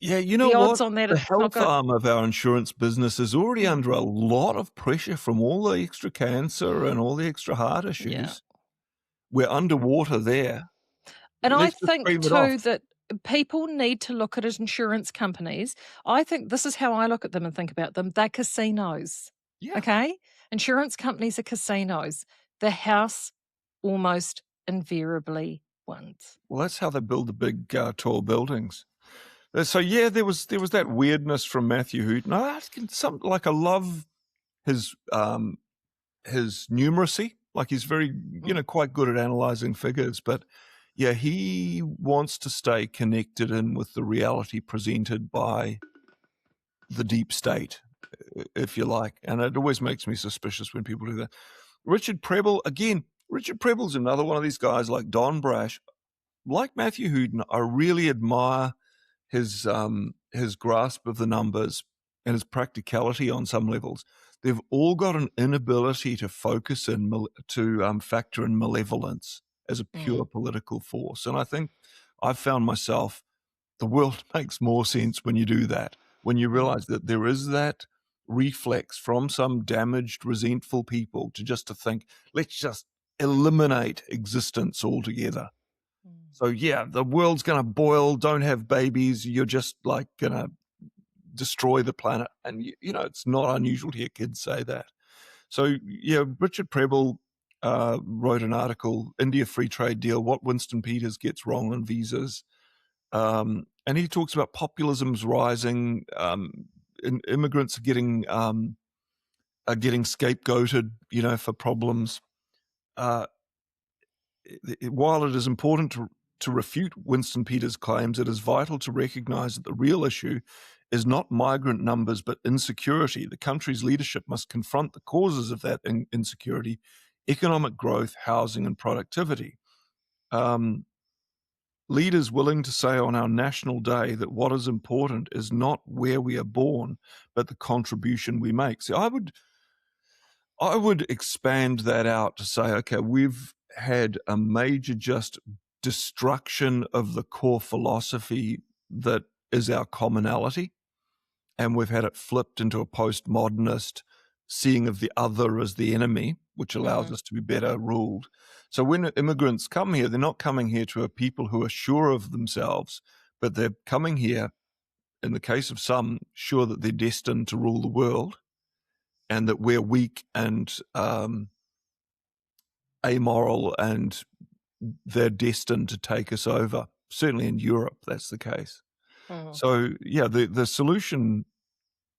Yeah, you know what? The health arm of our insurance business is already under a lot of pressure from all the extra cancer and all the extra heart issues. Yeah. We're underwater there. And I think too that people need to look at insurance companies. I think this is how I look at them and think about them. They're casinos. Yeah. Okay? Insurance companies are casinos. The house almost invariably wins. Well, that's how they build the big tall buildings. So yeah, there was that weirdness from Matthew Hooton. I love his numeracy. Like, he's very quite good at analyzing figures, but yeah, he wants to stay connected in with the reality presented by the deep state, if you like, and it always makes me suspicious when people do that. Richard Prebble, again. Richard Prebble's another one of these guys like Don Brash, like Matthew Hooton. I really admire his grasp of the numbers and his practicality on some levels. They've all got an inability to focus to factor in malevolence as a pure political force. And I think I've found myself, the world makes more sense when you do that, when you realize that there is that reflex from some damaged, resentful people to think, let's just eliminate existence altogether. So yeah, the world's going to boil, don't have babies, you're just like going to destroy the planet. And it's not unusual to hear kids say that. So yeah, Richard Prebble wrote an article, India Free Trade Deal, What Winston Peters Gets Wrong on Visas. And he talks about populism's rising, immigrants are getting scapegoated, for problems. While it is important to refute Winston Peters' claims, it is vital to recognise that the real issue is not migrant numbers but insecurity. The country's leadership must confront the causes of that insecurity: economic growth, housing and productivity. Leaders willing to say on our national day that what is important is not where we are born but the contribution we make. So I would expand that out to say, okay, we've had a major just destruction of the core philosophy that is our commonality, and we've had it flipped into a postmodernist seeing of the other as the enemy, which allows us to be better ruled. So when immigrants come here, they're not coming here to a people who are sure of themselves, but they're coming here, in the case of some, sure that they're destined to rule the world, and that we're weak and amoral and they're destined to take us over. Certainly in Europe, that's the case. So, yeah, the solution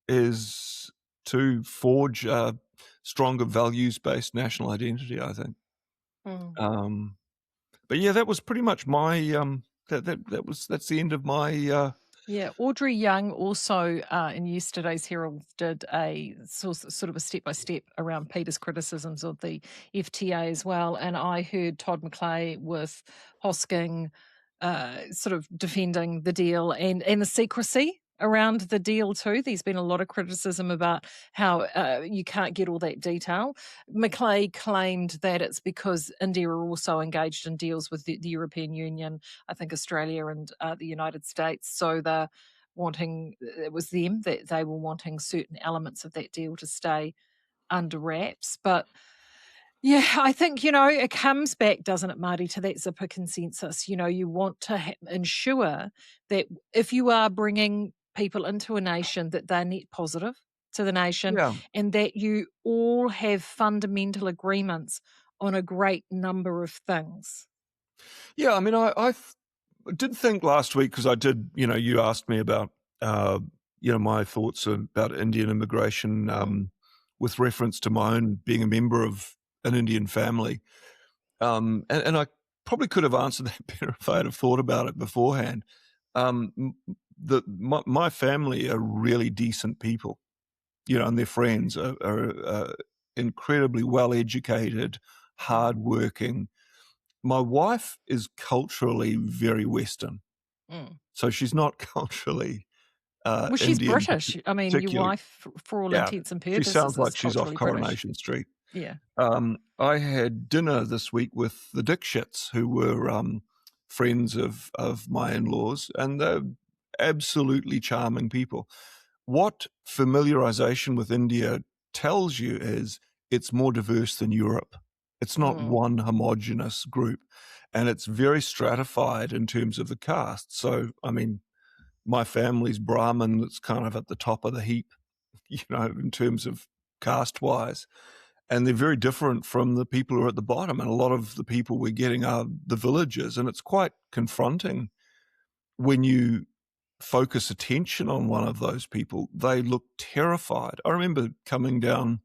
is to forge a stronger values-based national identity, I think. But yeah, that was pretty much my that's the end of my. Yeah, Audrey Young also in yesterday's Herald did a sort of a step-by-step around Peter's criticisms of the FTA as well, and I heard Todd McClay with Hosking sort of defending the deal and the secrecy around the deal too. There's been a lot of criticism about how you can't get all that detail. McClay claimed that it's because India are also engaged in deals with the European Union, I think Australia and the United States. So they're wanting, it was them that they were wanting certain elements of that deal to stay under wraps. But yeah, I think, it comes back, doesn't it, Marty, to that zipper consensus. You want to ensure that if you are bringing people into a nation, that they're net positive to the nation and that you all have fundamental agreements on a great number of things. Yeah, I mean, I did think last week, because I did, you asked me about, my thoughts about Indian immigration with reference to my own being a member of an Indian family. And I probably could have answered that better if I had thought about it beforehand. My family are really decent people, and their friends are incredibly well-educated, hardworking. My wife is culturally very Western, so she's not culturally well, she's Indian. British. I mean, your wife, for all intents and purposes, she sounds like she's off British. Coronation Street. Yeah. I had dinner this week with the Dixits, who were friends of my in-laws, and they're absolutely charming people. What familiarization with India tells you is it's more diverse than Europe. It's not one homogenous group, and it's very stratified in terms of the caste. So, I mean, my family's Brahmin, that's kind of at the top of the heap, in terms of caste-wise. And they're very different from the people who are at the bottom. And a lot of the people we're getting are the villagers. And it's quite confronting when you focus attention on one of those people. They look terrified. I remember coming down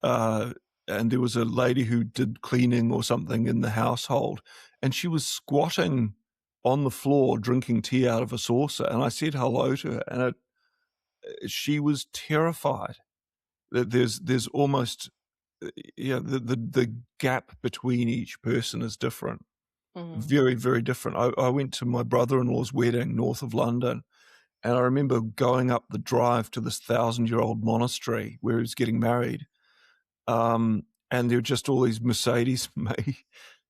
and there was a lady who did cleaning or something in the household, and she was squatting on the floor drinking tea out of a saucer. And I said hello to her, and she was terrified. There's almost... the gap between each person is different. Very, very different. I went to my brother-in-law's wedding north of London, and I remember going up the drive to this 1,000-year-old monastery where he was getting married, and there were just all these Mercedes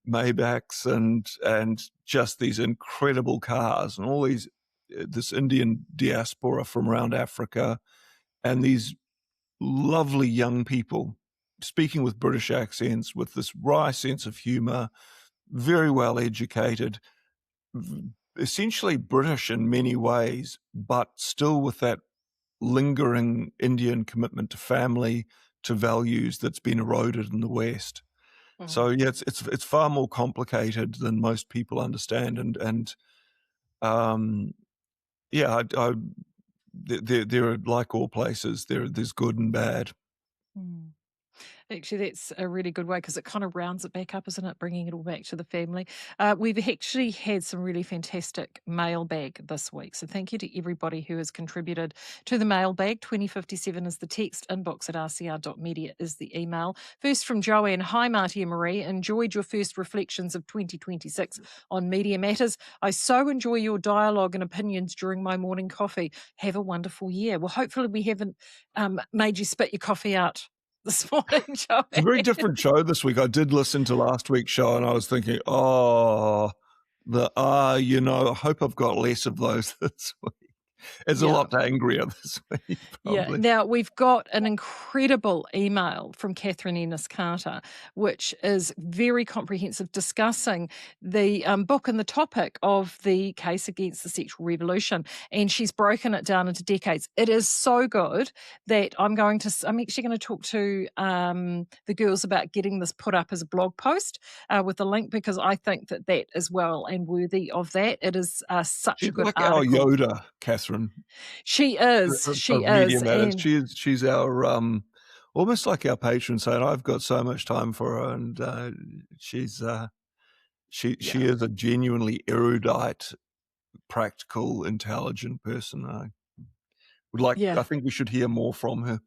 Maybachs and just these incredible cars, and all this Indian diaspora from around Africa, and these lovely young people speaking with British accents, with this wry sense of humor, very well educated, essentially British in many ways, but still with that lingering Indian commitment to family, to values that's been eroded in the West. So yeah, it's far more complicated than most people understand, and there are, like all places, there's good and bad. Actually, that's a really good way, because it kind of rounds it back up, isn't it? Bringing it all back to the family. We've actually had some really fantastic mailbag this week. So thank you to everybody who has contributed to the mailbag. 2057 is the text, inbox@rcr.media is the email. First from Joanne. Hi, Marty and Maree. Enjoyed your first reflections of 2026 on Media Matters. I so enjoy your dialogue and opinions during my morning coffee. Have a wonderful year. Well, hopefully we haven't made you spit your coffee out this morning, Joe. It's a very different show this week. I did listen to last week's show, and I was thinking, I hope I've got less of those this week. It's a lot angrier this week, probably. Yeah. Now, we've got an incredible email from Catherine Ennis-Carter, which is very comprehensive, discussing the book and the topic of the case against the sexual revolution. And she's broken it down into decades. It is so good that I'm actually going to talk to the girls about getting this put up as a blog post with a link, because I think that is well and worthy of that. It is such a good like article. Our Yoda, Catherine. She is. She's our almost like our patron saint. I've got so much time for her, and she is a genuinely erudite, practical, intelligent person. I think we should hear more from her.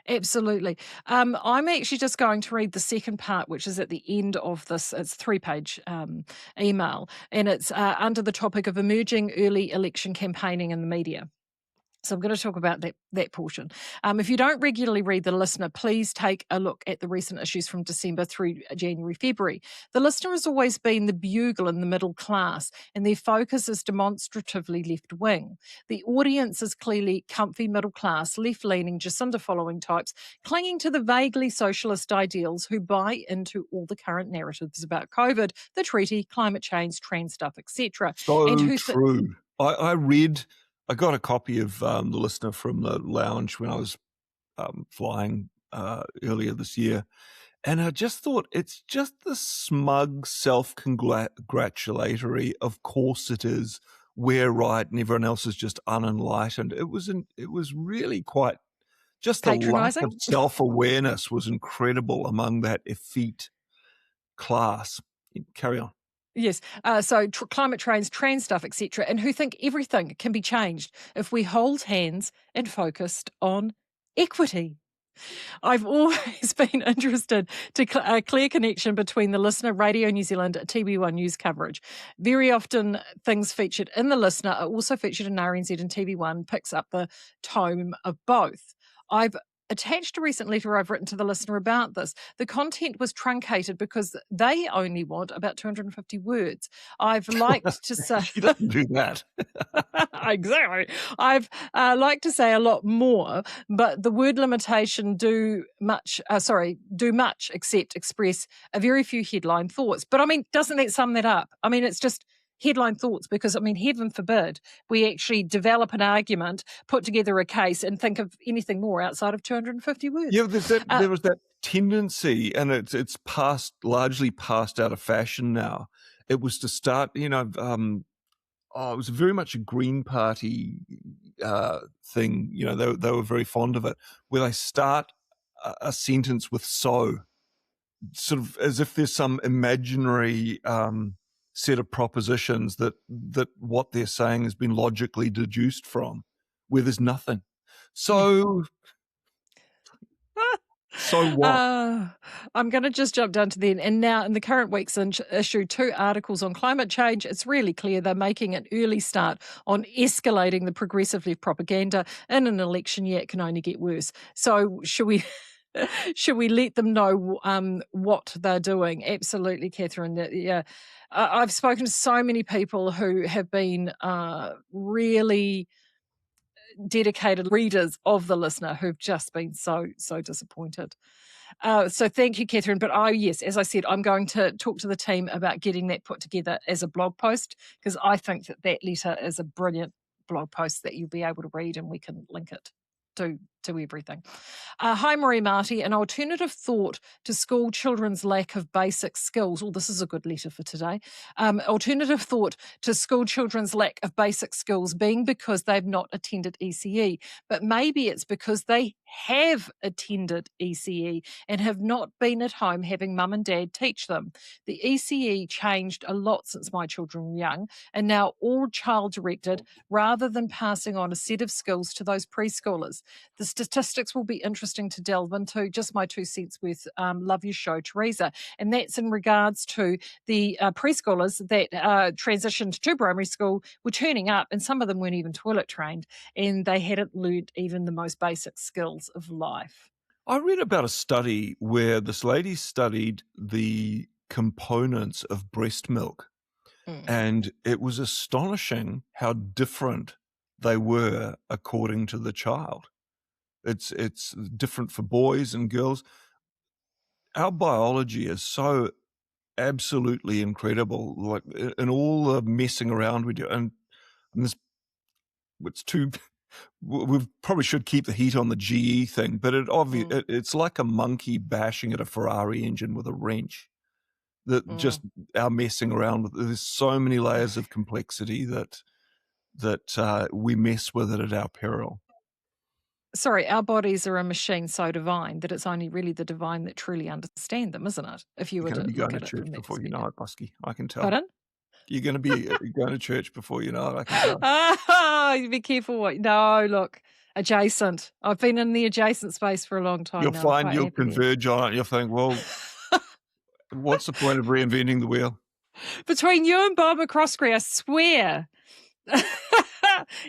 Absolutely. I'm actually just going to read the second part, which is at the end of this. It's 3-page email, and it's under the topic of emerging early election campaigning in the media. So I'm going to talk about that portion. If you don't regularly read The Listener, please take a look at the recent issues from December through January, February. The Listener has always been the bugle in the middle class, and their focus is demonstratively left-wing. The audience is clearly comfy middle class, left-leaning, Jacinda-following types, clinging to the vaguely socialist ideals, who buy into all the current narratives about COVID, the treaty, climate change, trans stuff, etc. So true. I got a copy of The Listener from the lounge when I was flying earlier this year, and I just thought it's just the smug self-congratulatory, of course it is, we're right and everyone else is just unenlightened. It was really quite, just the lack of self-awareness was incredible among that effete class. Carry on. Yes. So climate change, trans stuff, etc., and who think everything can be changed if we hold hands and focused on equity. I've always been interested to a clear connection between The Listener, Radio New Zealand, TV1 news coverage. Very often things featured in The Listener are also featured in RNZ, and TV1 picks up the tone of both. I've attached a recent letter I've written to The Listener about this. The content was truncated because they only want about 250 words. I've liked to say... She doesn't do that. Exactly. I've liked to say a lot more, but the word limitation do much except express a very few headline thoughts. But I mean, doesn't that sum that up? I mean, it's just headline thoughts, because I mean, heaven forbid we actually develop an argument, put together a case, and think of anything more outside of 250 words. Yeah, there was that tendency, and it's largely passed out of fashion now. It was to start, it was very much a Green Party thing. They were very fond of it, where they start a sentence with "so," sort of as if there's some imaginary set of propositions that what they're saying has been logically deduced from, where there's nothing. So what? I'm going to just jump down to the end. And now in the current week's issue, 2 articles on climate change. It's really clear they're making an early start on escalating the progressive left propaganda in an election year. It can only get worse. So should we let them know what they're doing? Absolutely, Catherine. Yeah. I've spoken to so many people who have been really dedicated readers of The Listener who've just been so disappointed. So thank you, Catherine. But yes, as I said, I'm going to talk to the team about getting that put together as a blog post, because I think that letter is a brilliant blog post that you'll be able to read, and we can link it to everything. Hi, Maree, Marty. An alternative thought to school children's lack of basic skills. Oh, this is a good letter for today. Alternative thought to school children's lack of basic skills being because they've not attended ECE, but maybe it's because they have attended ECE and have not been at home having mum and dad teach them. The ECE changed a lot since my children were young, and now all child-directed, rather than passing on a set of skills to those preschoolers. The statistics will be interesting to delve into. Just my 2 cents worth. Love your show, Teresa. And that's in regards to the preschoolers that transitioned to primary school were turning up, and some of them weren't even toilet trained, and they hadn't learnt even the most basic skills of life. I read about a study where this lady studied the components of breast milk, and it was astonishing how different they were according to the child. It's different for boys and girls. Our biology is so absolutely incredible, like in all the messing around we do. And this, it's too, we probably should keep the heat on the GE thing, but it's like a monkey bashing at a Ferrari engine with a wrench. That just our messing around with, there's so many layers of complexity that we mess with it at our peril. Sorry, our bodies are a machine so divine that it's only really the divine that truly understand them, isn't it? If you were to be look going at to it church from that before you know it, Buscke. I can tell. Pardon? You're going to be going to church before you know it. I can tell. Oh, be careful what. No, look, adjacent. I've been in the adjacent space for a long time. You'll now. find you'll converge on it. You'll think, well, what's the point of reinventing the wheel? Between you and Bob McCroskey, I swear.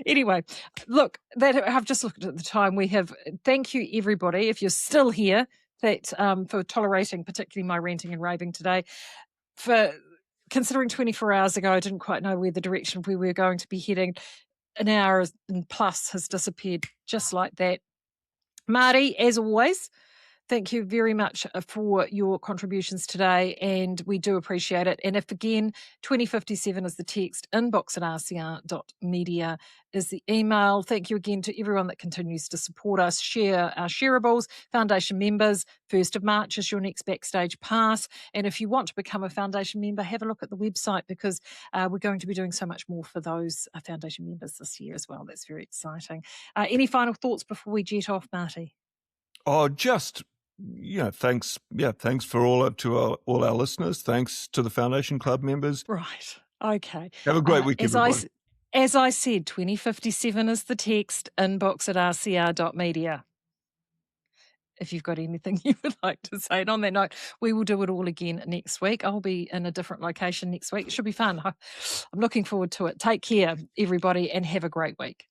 Anyway, look, I've just looked at the time we have. Thank you, everybody, if you're still here, that for tolerating particularly my ranting and raving today. For considering 24 hours ago, I didn't quite know where the direction we were going to be heading. An hour and plus has disappeared just like that. Marty, as always, thank you very much for your contributions today, and we do appreciate it. And if, again, 2057 is the text, inbox@rcr.media is the email. Thank you again to everyone that continues to support us, share our shareables, Foundation members. 1st of March is your next Backstage Pass. And if you want to become a Foundation member, have a look at the website, because we're going to be doing so much more for those Foundation members this year as well. That's very exciting. Any final thoughts before we jet off, Marty? Oh, just... thanks. Yeah, thanks for all our listeners. Thanks to the Foundation Club members. Right. Okay. Have a great week, everybody. As I said, 2057 is the text, inbox@rcr.media. If you've got anything you would like to say. And on that note, we will do it all again next week. I'll be in a different location next week. It should be fun. I'm looking forward to it. Take care, everybody, and have a great week.